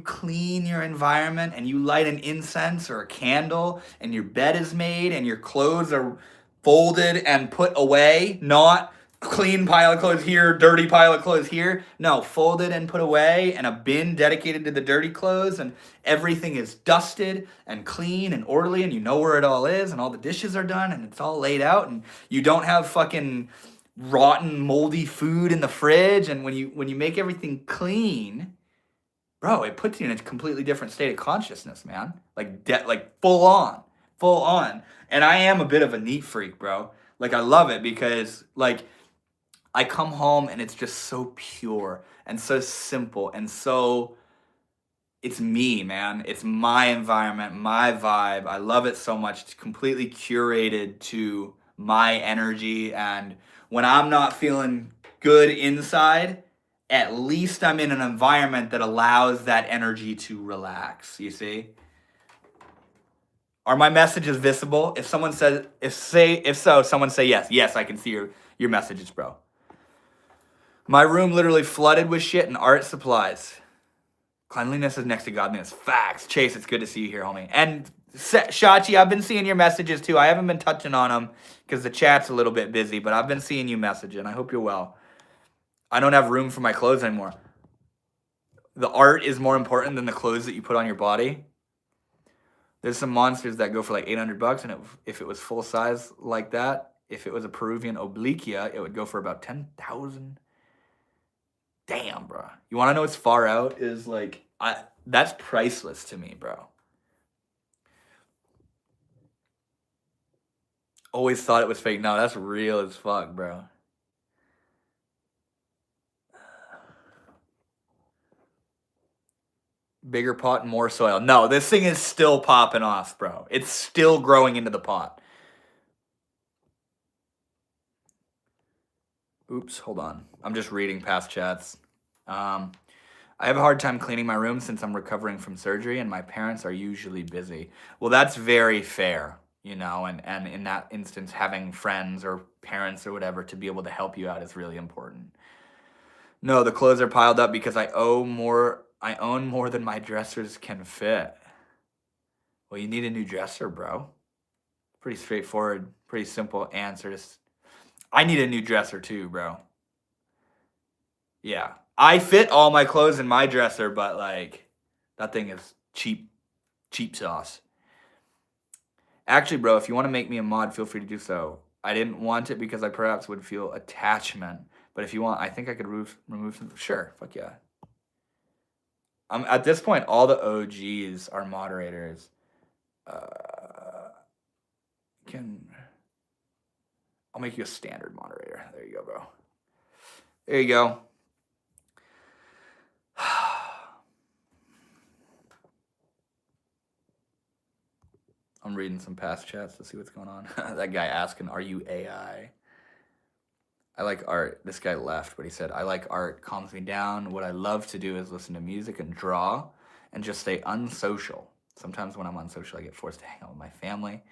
clean your environment and you light an incense or a candle and your bed is made and your clothes are folded and put away, not clean pile of clothes here, dirty pile of clothes here. No, folded and put away, and a bin dedicated to the dirty clothes, and everything is dusted and clean and orderly, and you know where it all is, and all the dishes are done, and it's all laid out, and you don't have fucking rotten, moldy food in the fridge. And when you make everything clean, bro, it puts you in a completely different state of consciousness, man. Like full on, full on. And I am a bit of a neat freak, bro. Like I love it because like I come home and it's just so pure and so simple and so it's me, man. It's my environment, my vibe. I love it so much. It's completely curated to my energy. And when I'm not feeling good inside, at least I'm in an environment that allows that energy to relax. You see? Are my messages visible? If someone says, if so, someone say yes. Yes, I can see your messages, bro. My room literally flooded with shit and art supplies. Cleanliness is next to godliness. Facts. Chase, it's good to see you here, homie. And Shachi, I've been seeing your messages too. I haven't been touching on them because the chat's a little bit busy, but I've been seeing you messaging. I hope you're well. I don't have room for my clothes anymore. The art is more important than the clothes that you put on your body. There's some monsters that go for like $800, and if it was full size like that, if it was a Peruvian obliquia, it would go for about 10,000. Damn, bro. You want to know what's far out? Is like, that's priceless to me, bro. Always thought it was fake. No, that's real as fuck, bro. Bigger pot and more soil. No, this thing is still popping off, bro. It's still growing into the pot. Oops, hold on. I'm just reading past chats. I have a hard time cleaning my room since I'm recovering from surgery and my parents are usually busy. Well, that's very fair, you know, and in that instance, having friends or parents or whatever to be able to help you out is really important. No, the clothes are piled up because I own more than my dressers can fit. Well, you need a new dresser, bro. Pretty straightforward, pretty simple answer. I need a new dresser too, bro. Yeah. I fit all my clothes in my dresser, but like that thing is cheap sauce. Actually, bro, if you want to make me a mod, feel free to do so. I didn't want it because I perhaps would feel attachment. But if you want, I think I could remove some. Sure, fuck yeah. At this point, all the OGs are moderators. I'll make you a standard moderator. There you go, bro. There you go. I'm reading some past chats to see what's going on. That guy asking, are you AI? I like art. This guy left, but he said, I like art. Calms me down. What I love to do is listen to music and draw and just stay unsocial. Sometimes when I'm unsocial, I get forced to hang out with my family,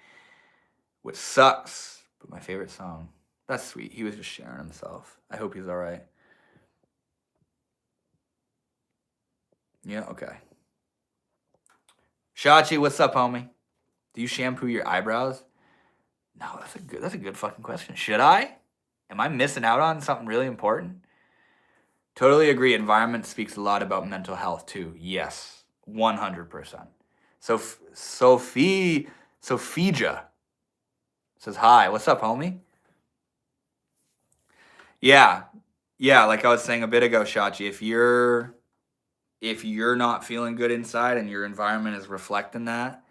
which sucks, but my favorite song. That's sweet. He was just sharing himself. I hope he's all right. Yeah, okay. Shachi, what's up, homie? Do you shampoo your eyebrows? No, that's a good fucking question. Should I? Am I missing out on something really important? Totally agree. Environment speaks a lot about mental health too. Yes, 100%. So Sophia says hi. What's up, homie? Yeah, like I was saying a bit ago, Shachi, if you're not feeling good inside and your environment is reflecting that,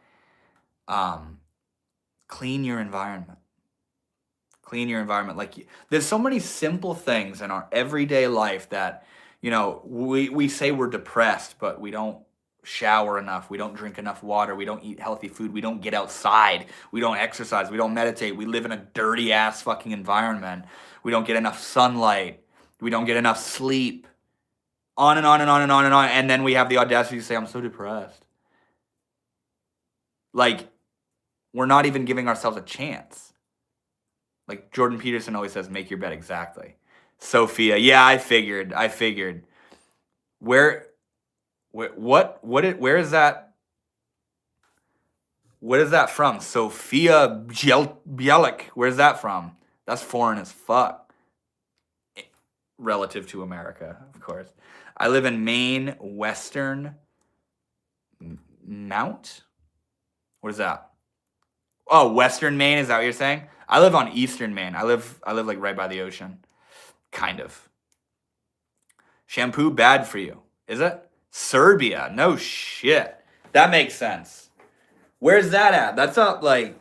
Clean your environment. Clean your environment. Like, there's so many simple things in our everyday life that, we say we're depressed, but we don't shower enough. We don't drink enough water. We don't eat healthy food. We don't get outside. We don't exercise. We don't meditate. We live in a dirty ass fucking environment. We don't get enough sunlight. We don't get enough sleep. On and on and on and on and on. And then we have the audacity to say, I'm so depressed. Like, we're not even giving ourselves a chance. Like Jordan Peterson always says, make your bed exactly. Sophia, yeah, I figured. Where is that? What is that from? Sophia Bielik. Where's that from? That's foreign as fuck. Relative to America, of course. I live in Maine, Western Mount. What is that? Oh, Western Maine, is that what you're saying? I live on Eastern Maine. I live like right by the ocean. Kind of. Shampoo bad for you. Is it? Serbia. No shit. That makes sense. Where's that at? That's up like,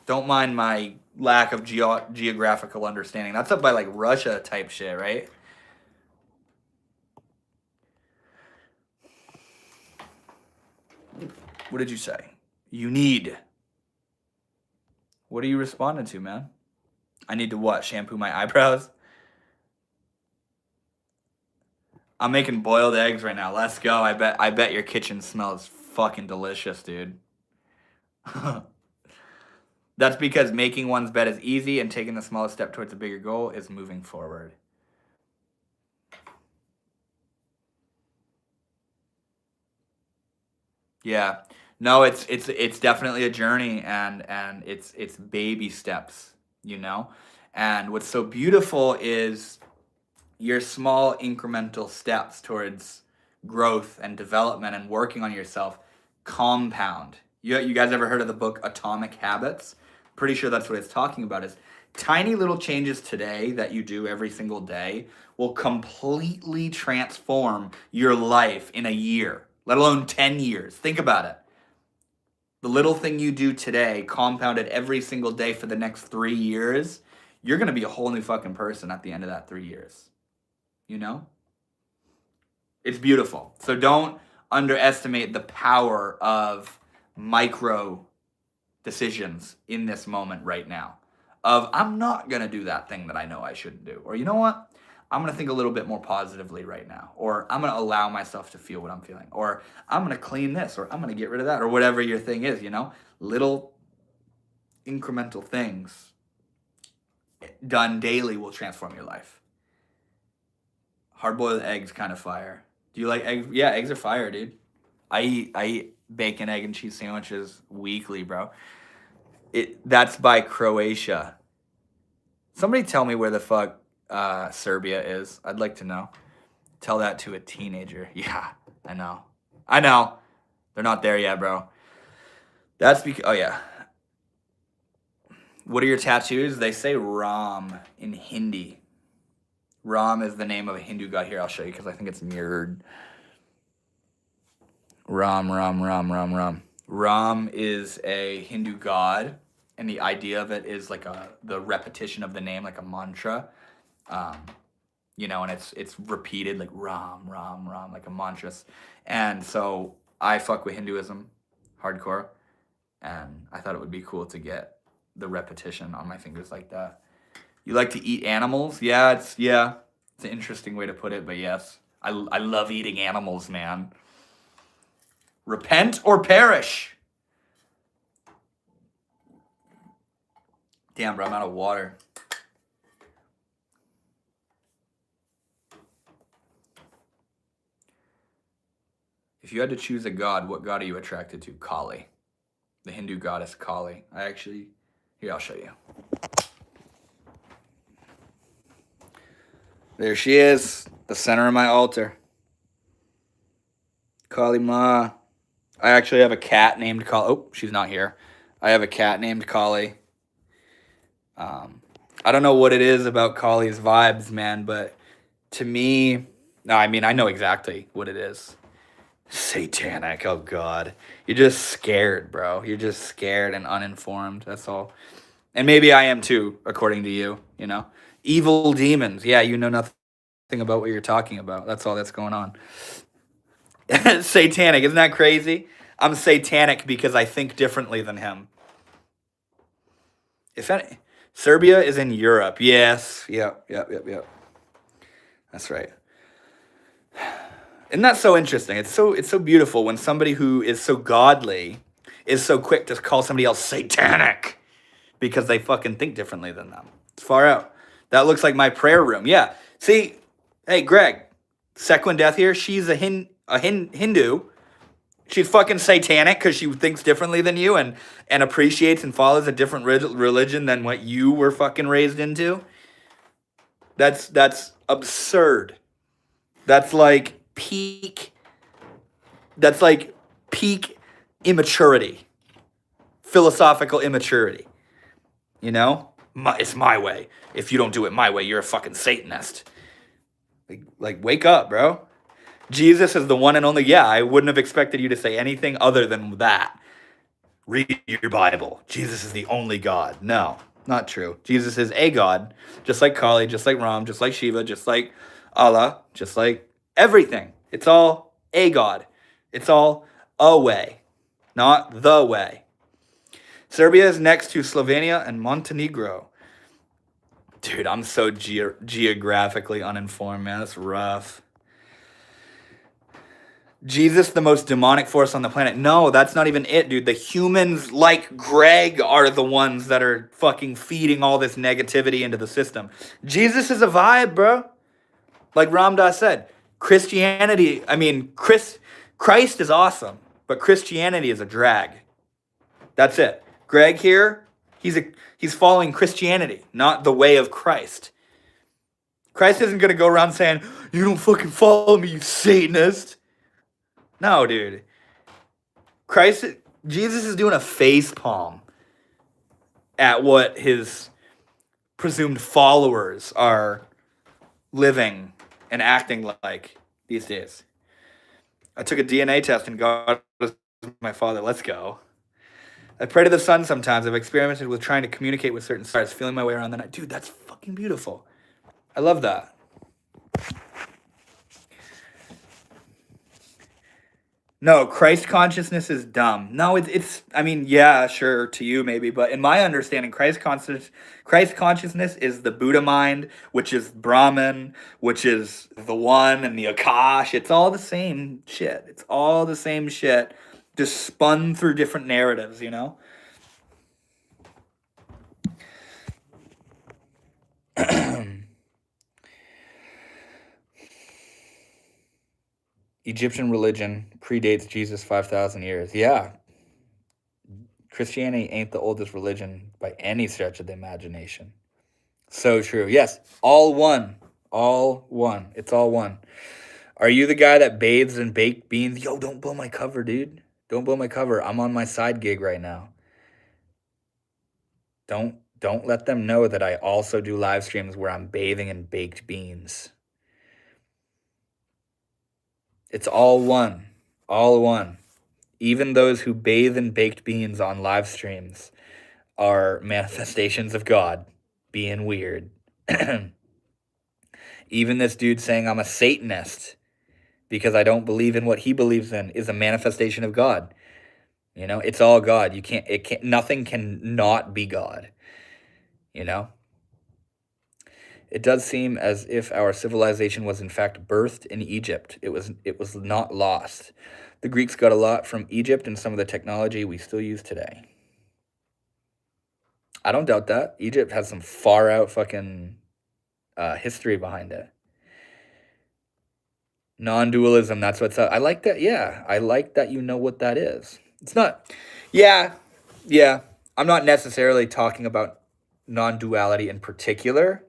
don't mind my lack of geographical understanding. That's up by like Russia type shit, right? What did you say? You need. What are you responding to, man? I need to what? Shampoo my eyebrows? I'm making boiled eggs right now. Let's go. I bet your kitchen smells fucking delicious, dude. That's because making one's bed is easy and taking the smallest step towards a bigger goal is moving forward. Yeah. No, it's definitely a journey, and it's baby steps, And what's so beautiful is your small incremental steps towards growth and development and working on yourself compound. You guys ever heard of the book Atomic Habits? Pretty sure that's what it's talking about, is tiny little changes today that you do every single day will completely transform your life in a year, let alone 10 years. Think about it. The little thing you do today, compounded every single day for the next 3 years, you're going to be a whole new fucking person at the end of that 3 years. It's beautiful. So don't underestimate the power of micro decisions in this moment right now. Of, I'm not going to do that thing that I know I shouldn't do. Or, you know what? I'm going to think a little bit more positively right now. Or I'm going to allow myself to feel what I'm feeling. Or I'm going to clean this. Or I'm going to get rid of that. Or whatever your thing is, Little incremental things done daily will transform your life. Hard-boiled eggs kind of fire. Do you like eggs? Yeah, eggs are fire, dude. I eat bacon, egg, and cheese sandwiches weekly, bro. That's by Croatia. Somebody tell me where the fuck Serbia is. I'd like to know. Tell that to a teenager. Yeah, I know. They're not there yet, bro. That's because, oh yeah. What are your tattoos? They say Ram in Hindi. Ram is the name of a Hindu god. Here, I'll show you because I think it's mirrored. Ram. Ram is a Hindu god, and the idea of it is like the repetition of the name, like a mantra. And it's repeated like Ram, like a mantra. And so I fuck with Hinduism hardcore, and I thought it would be cool to get the repetition on my fingers like that. You like to eat animals? Yeah, it's an interesting way to put it, but yes. I love eating animals, man. Repent or perish. Damn, bro, I'm out of water. If you had to choose a god, what god are you attracted to? Kali. The Hindu goddess Kali. Here, I'll show you. There she is, the center of my altar. Kali Ma. I actually have a cat named Kali. Oh, she's not here. I have a cat named Kali. I don't know what it is about Kali's vibes, man, but to me, I know exactly what it is. Satanic. Oh God. You're just scared, bro. You're just scared and uninformed. That's all. And maybe I am too, according to you, you know. Evil demons. Yeah, you know nothing about what you're talking about. That's all that's going on. Satanic. Isn't that crazy? I'm satanic because I think differently than him. If any, Serbia is in Europe. Yes. Yep. That's right. Isn't that so interesting? It's so beautiful when somebody who is so godly is so quick to call somebody else satanic because they fucking think differently than them. It's far out. That looks like my prayer room. Yeah. See, hey Greg, Sequin Death here. She's a Hindu. She's fucking satanic because she thinks differently than you and appreciates and follows a different religion than what you were fucking raised into. That's absurd. That's like peak. That's like peak immaturity, philosophical immaturity. You know, it's my way. If you don't do it my way, you're a fucking Satanist. Like wake up, bro. Jesus is the one and only. Yeah, I wouldn't have expected you to say anything other than that. Read your Bible. Jesus is the only God. No, not true. Jesus is a God, just like Kali, just like Ram, just like Shiva, just like Allah, just like everything. It's all a God. It's all a way, not the way. Serbia is next to Slovenia and Montenegro. Dude, I'm so geographically uninformed, man. That's rough. Jesus, the most demonic force on the planet. No, that's not even it, dude. The humans like Greg are the ones that are fucking feeding all this negativity into the system. Jesus is a vibe, bro. Like Ram Dass said, Christianity, Christ is awesome, but Christianity is a drag. That's it. Greg here, he's following Christianity, not the way of Christ. Christ isn't going to go around saying, "You don't fucking follow me, you Satanist." No, dude. Jesus is doing a face palm at what his presumed followers are living and acting like these days. I took a DNA test and God was my father. Let's go. I pray to the sun sometimes. I've experimented with trying to communicate with certain stars, feeling my way around the night. Dude, that's fucking beautiful. I love that. No, Christ consciousness is dumb. No, yeah, sure, to you maybe, but in my understanding, Christ consciousness is the Buddha mind, which is Brahman, which is the One and the Akash. It's all the same shit. It's all the same shit, just spun through different narratives, you know? Egyptian religion predates Jesus 5,000 years. Yeah. Christianity ain't the oldest religion by any stretch of the imagination. So true. Yes. All one. All one. It's all one. Are you the guy that bathes in baked beans? Yo, don't blow my cover, dude. Don't blow my cover. I'm on my side gig right now. Don't let them know that I also do live streams where I'm bathing in baked beans. It's all one. All one. Even those who bathe in baked beans on live streams are manifestations of God being weird. Even this dude saying I'm a Satanist because I don't believe in what he believes in is a manifestation of God. You know, it's all God. Nothing can not be God. You know? It does seem as if our civilization was in fact birthed in Egypt. It was not lost. The Greeks got a lot from Egypt and some of the technology we still use today. I don't doubt that. Egypt has some far out fucking history behind it. Non-dualism, that's what's up. I like that. Yeah, I like that you know what that is. It's not. Yeah, yeah. I'm not necessarily talking about non-duality in particular.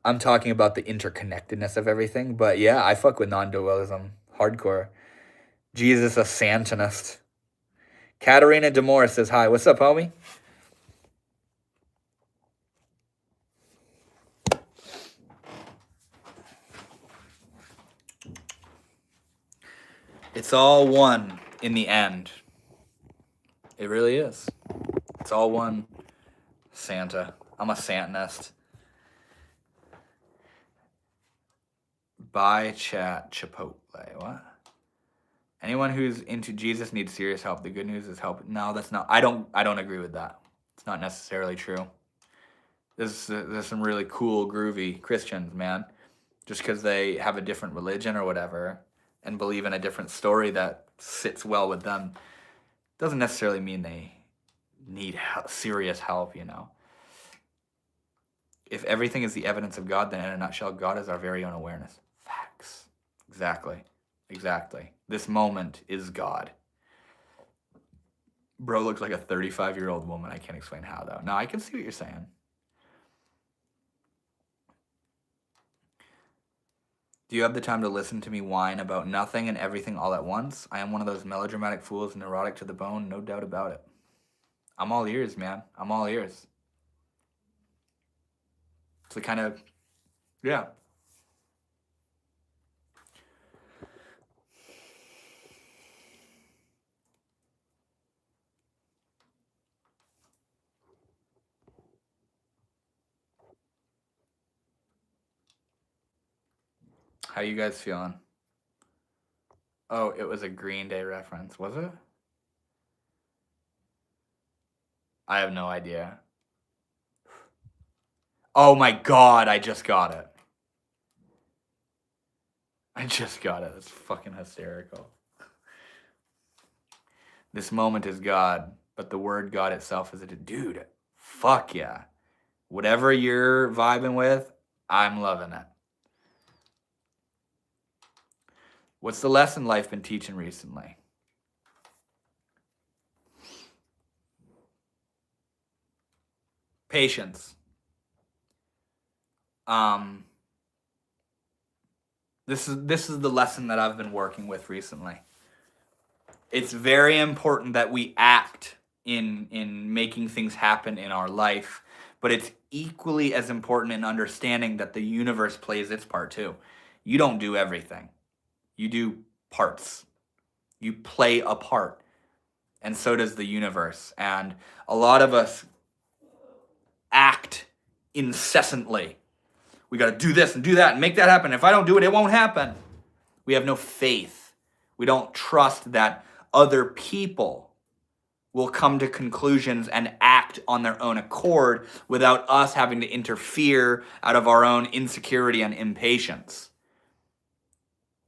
I'm talking about the interconnectedness of everything. But yeah, I fuck with non-dualism hardcore. Jesus a Santanist. Katarina Demore says hi. What's up, homie? It's all one in the end. It really is. It's all one. Santa. I'm a Santanist. Buy chat Chipotle. What? Anyone who's into Jesus needs serious help. The good news is help. No, that's not. I don't agree with that. It's not necessarily true. There's some really cool, groovy Christians, man. Just because they have a different religion or whatever and believe in a different story that sits well with them doesn't necessarily mean they need serious help, you know. If everything is the evidence of God, then in a nutshell, God is our very own awareness. Facts. Exactly. This moment is God. Bro looks like a 35-year-old woman. I can't explain how, though. No, I can see what you're saying. Do you have the time to listen to me whine about nothing and everything all at once? I am one of those melodramatic fools, neurotic to the bone, no doubt about it. I'm all ears, man. I'm all ears. It's the kind of, yeah. How you guys feeling? Oh, it was a Green Day reference, was it? I have no idea. Oh my God, I just got it. That's fucking hysterical. This moment is God, but the word God itself is a dude. Fuck yeah. Whatever you're vibing with, I'm loving it. What's the lesson life been teaching recently? Patience. This is the lesson that I've been working with recently. It's very important that we act in making things happen in our life, but it's equally as important in understanding that the universe plays its part too. You don't do everything. You do parts. You play a part. And so does the universe. And a lot of us act incessantly. We got to do this and do that and make that happen. If I don't do it, it won't happen. We have no faith. We don't trust that other people will come to conclusions and act on their own accord without us having to interfere out of our own insecurity and impatience.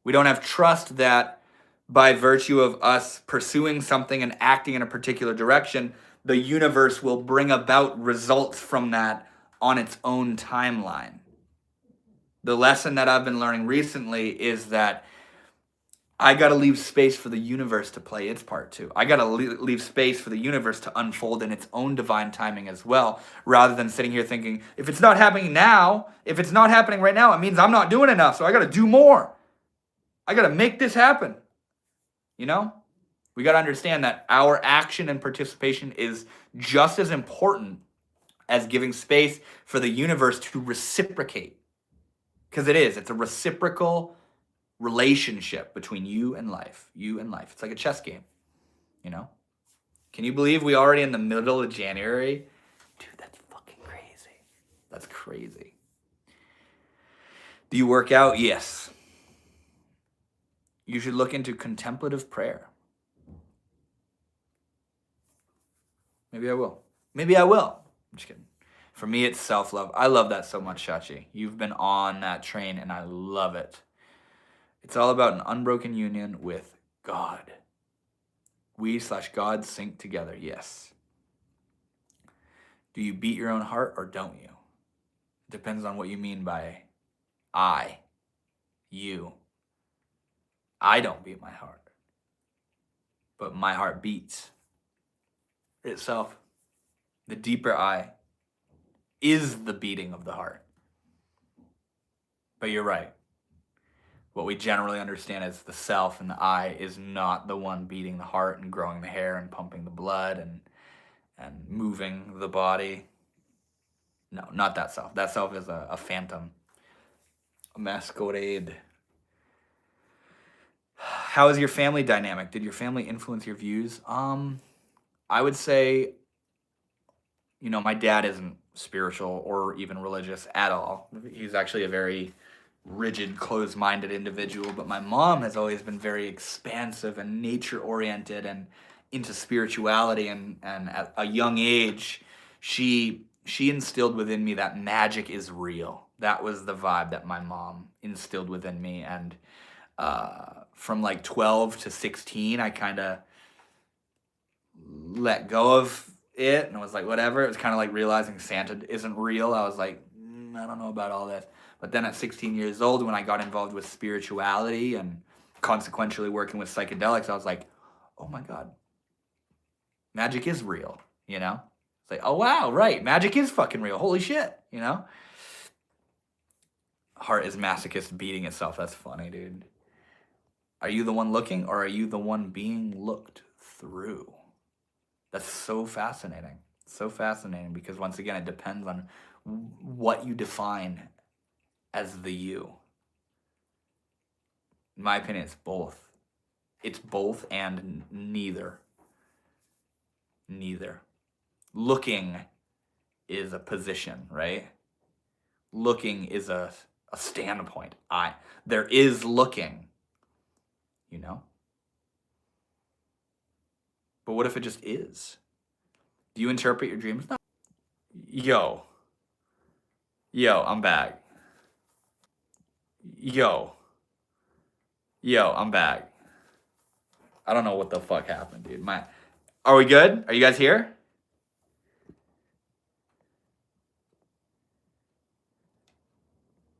We don't have trust that by virtue of us pursuing something and acting in a particular direction, the universe will bring about results from that on its own timeline. The lesson that I've been learning recently is that I got to leave space for the universe to play its part too. I got to leave space for the universe to unfold in its own divine timing as well, rather than sitting here thinking, if it's not happening now, if it's not happening right now, it means I'm not doing enough, so I got to do more. I got to make this happen. You know? We got to understand that our action and participation is just as important as giving space for the universe to reciprocate. Because it is. It's a reciprocal relationship between you and life. It's like a chess game, you know? Can you believe we already in the middle of January? Dude, that's fucking crazy. That's crazy. Do you work out? Yes. You should look into contemplative prayer. Maybe I will. I'm just kidding. For me, it's self-love. I love that so much, Shachi. You've been on that train, and I love it. It's all about an unbroken union with God. We/God sync together, yes. Do you beat your own heart or don't you? It depends on what you mean by I, you. I don't beat my heart, but my heart beats itself. The deeper I is the beating of the heart. But you're right. What we generally understand as the self and the I is not the one beating the heart and growing the hair and pumping the blood and moving the body. No, not that self. That self is a phantom, a masquerade. How is your family dynamic? Did your family influence your views? I would say, my dad isn't spiritual or even religious at all. He's actually a very rigid, closed-minded individual, but my mom has always been very expansive and nature-oriented and into spirituality, and at a young age, she instilled within me that magic is real. That was the vibe that my mom instilled within me, and from like 12 to 16, I kind of let go of it and was like, whatever. It was kind of like realizing Santa isn't real. I was like, I don't know about all this. But then at 16 years old, when I got involved with spirituality and consequentially working with psychedelics, I was like, oh my God, magic is real, It's like, oh wow, right, magic is fucking real. Holy shit, Heart is masochist beating itself. That's funny, dude. Are you the one looking, or are you the one being looked through? That's so fascinating. So fascinating, because once again, it depends on what you define as the you. In my opinion, it's both. It's both and neither. Neither. Looking is a position, right? Looking is a standpoint. There is looking, But what if it just is? Do you interpret your dreams? No. Yo, I'm back. Yo, I'm back. I don't know what the fuck happened, dude. Are we good? Are you guys here?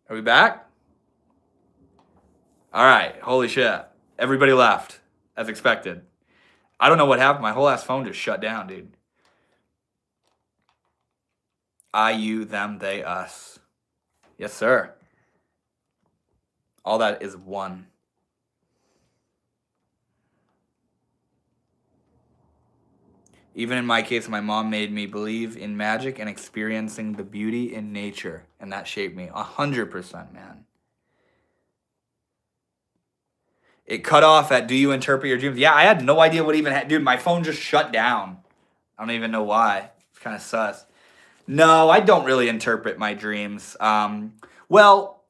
Are we back? All right. Holy shit. Everybody left, as expected. I don't know what happened. My whole ass phone just shut down, dude. I, you, them, they, us. Yes, sir. All that is one. Even in my case, my mom made me believe in magic and experiencing the beauty in nature, and that shaped me 100%, man. It cut off at, do you interpret your dreams? Yeah, I had no idea what even dude, my phone just shut down. I don't even know why. It's kind of sus. No, I don't really interpret my dreams. Well,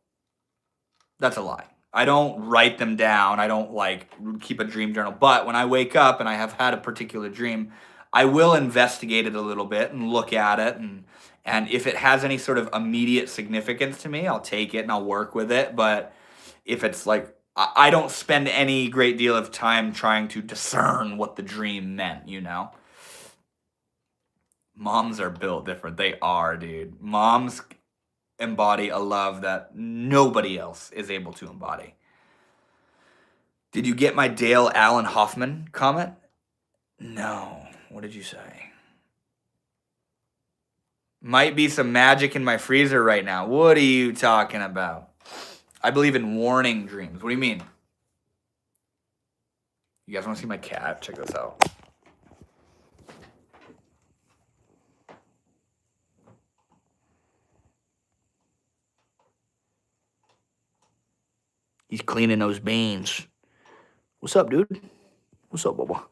that's a lie. I don't write them down. I don't keep a dream journal. But when I wake up and I have had a particular dream, I will investigate it a little bit and look at it, and if it has any sort of immediate significance to me, I'll take it and I'll work with it. But if it's like, I don't spend any great deal of time trying to discern what the dream meant, Moms are built different. They are, dude. Moms embody a love that nobody else is able to embody. Did you get my Dale Allen Hoffman comment? No. What did you say? Might be some magic in my freezer right now. What are you talking about? I believe in warning dreams. What do you mean? You guys want to see my cat? Check this out. He's cleaning those beans. What's up, dude? What's up, Bubba?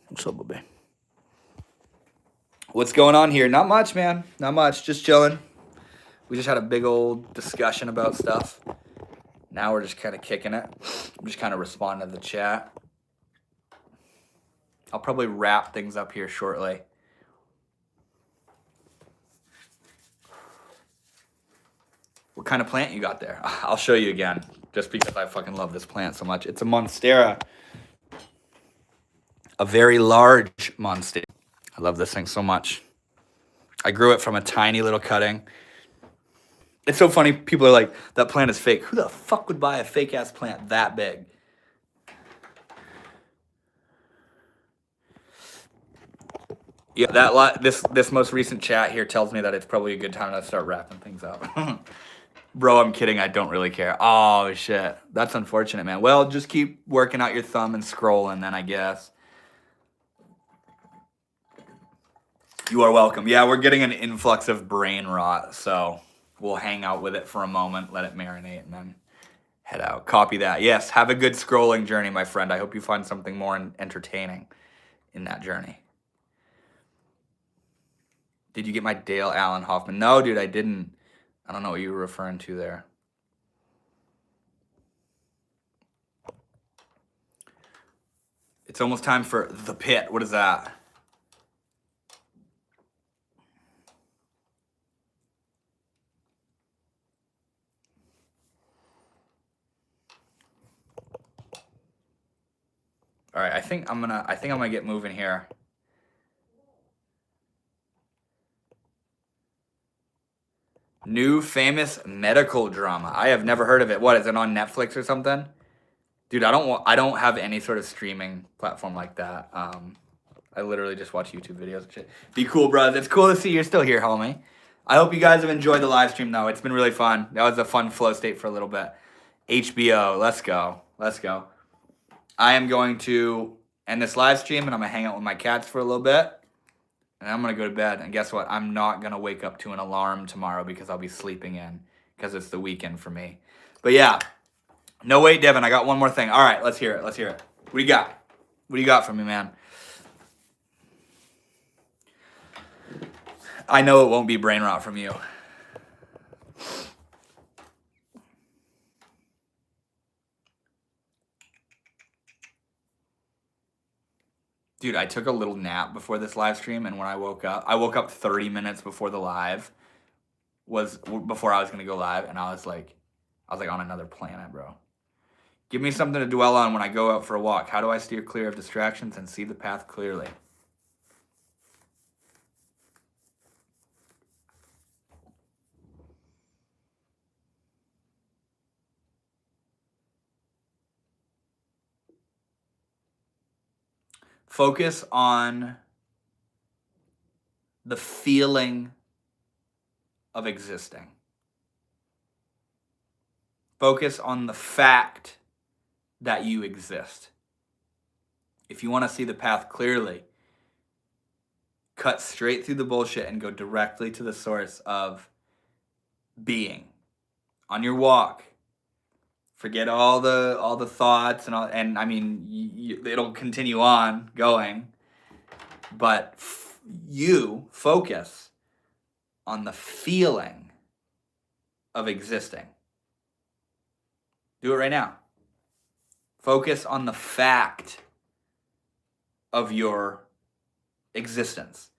What's up, baby? What's going on here? Not much, man. Not much. Just chilling. We just had a big old discussion about stuff. Now we're just kind of kicking it. I'm just kind of responding to the chat. I'll probably wrap things up here shortly. What kind of plant you got there? I'll show you again, just because I fucking love this plant so much. It's a monstera. A very large monstera. I love this thing so much. I grew it from a tiny little cutting. It's so funny. People are like, that plant is fake. Who the fuck would buy a fake ass plant that big? Yeah, this most recent chat here tells me that it's probably a good time to start wrapping things up. Bro, I'm kidding. I don't really care. Oh, shit. That's unfortunate, man. Well, just keep working out your thumb and scrolling then, I guess. You are welcome. Yeah, we're getting an influx of brain rot, so we'll hang out with it for a moment, let it marinate, and then head out. Copy that. Yes, have a good scrolling journey, my friend. I hope you find something more entertaining in that journey. Did you get my Dale Allen Hoffman? No, dude, I didn't. I don't know what you were referring to there. It's almost time for The Pit. What is that? All right, I think I'm gonna get moving here. New famous medical drama. I have never heard of it. What is it on Netflix or something? Dude, I don't have any sort of streaming platform like that. I literally just watch YouTube videos and shit. Be cool, bros. It's cool to see you're still here, homie. I hope you guys have enjoyed the live stream though. It's been really fun. That was a fun flow state for a little bit. HBO, let's go. Let's go. I am going to end this live stream and I'm gonna hang out with my cats for a little bit. And I'm gonna go to bed. And guess what? I'm not gonna wake up to an alarm tomorrow because I'll be sleeping in because it's the weekend for me. But yeah. No, wait, Devin, I got one more thing. All right, let's hear it. Let's hear it. What do you got? What do you got for me, man? I know it won't be brain rot from you. Dude, I took a little nap before this live stream, and when I woke up 30 minutes before the live before I was gonna go live, and I was like on another planet, bro. Give me something to dwell on when I go out for a walk. How do I steer clear of distractions and see the path clearly? Focus on the feeling of existing. Focus on the fact that you exist. If you want to see the path clearly, cut straight through the bullshit and go directly to the source of being. On your walk, forget all the thoughts and I mean it'll continue on going, but you focus on the feeling of existing. Do it right now. Focus on the fact of your existence.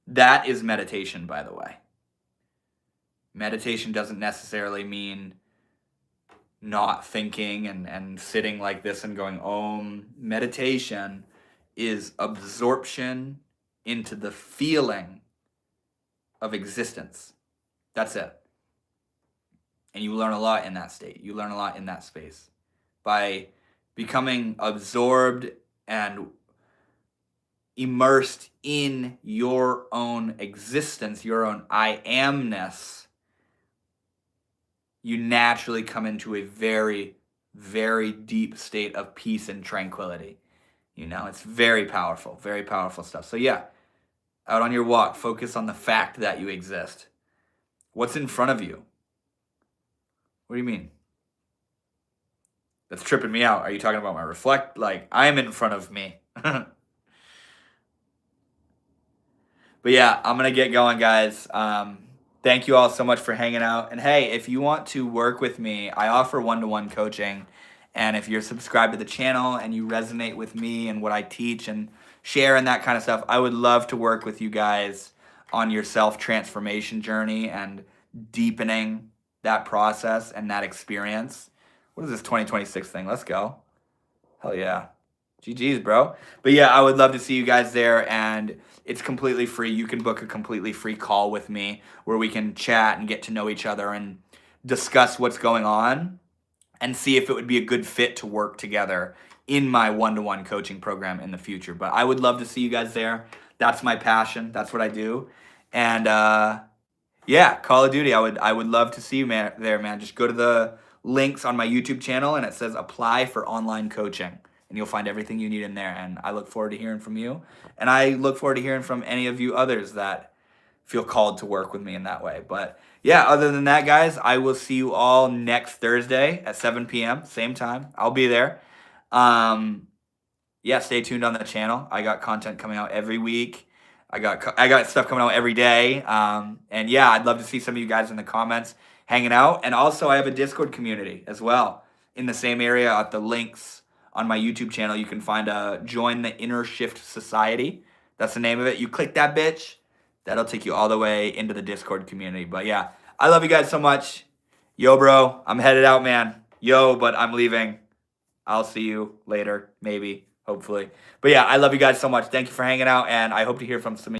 That is meditation, by the way. Meditation doesn't necessarily mean not thinking and sitting like this and going om. Meditation is absorption into the feeling of existence. That's it. And you learn a lot in that state. You learn a lot in that space. By becoming absorbed and immersed in your own existence, your own I amness, you naturally come into a very, very deep state of peace and tranquility. You know, it's very powerful stuff. So yeah, out on your walk, focus on the fact that you exist. What's in front of you? What do you mean? That's tripping me out. Are you talking about my reflect? Like, I'm in front of me. But yeah, I'm going to get going, guys. Thank you all so much for hanging out. And hey, if you want to work with me, I offer one-to-one coaching. And if you're subscribed to the channel and you resonate with me and what I teach and share and that kind of stuff, I would love to work with you guys on your self-transformation journey and deepening that process and that experience. What is this 2026 thing? Let's go. Hell yeah. GG's, bro. But yeah, I would love to see you guys there, and it's completely free. You can book a completely free call with me where we can chat and get to know each other and discuss what's going on and see if it would be a good fit to work together in my one-to-one coaching program in the future. But I would love to see you guys there. That's my passion. That's what I do. And yeah, Call of Duty. I would love to see you there, man. Just go to the links on my YouTube channel and it says apply for online coaching. And you'll find everything you need in there. And I look forward to hearing from you. And I look forward to hearing from any of you others that feel called to work with me in that way. But yeah, other than that, guys, I will see you all next Thursday at 7 p.m. Same time. I'll be there. Yeah, stay tuned on the channel. I got content coming out every week. I got stuff coming out every day. And yeah, I'd love to see some of you guys in the comments hanging out. And also, I have a Discord community as well in the same area. At the links on my YouTube channel, you can find a Join the Inner Shift Society. That's the name of it. You click that bitch. That'll take you all the way into the Discord community. But yeah, I love you guys so much. Yo, bro, I'm headed out, man. Yo, but I'm leaving. I'll see you later, maybe, hopefully. But yeah, I love you guys so much. Thank you for hanging out, and I hope to hear from some of you.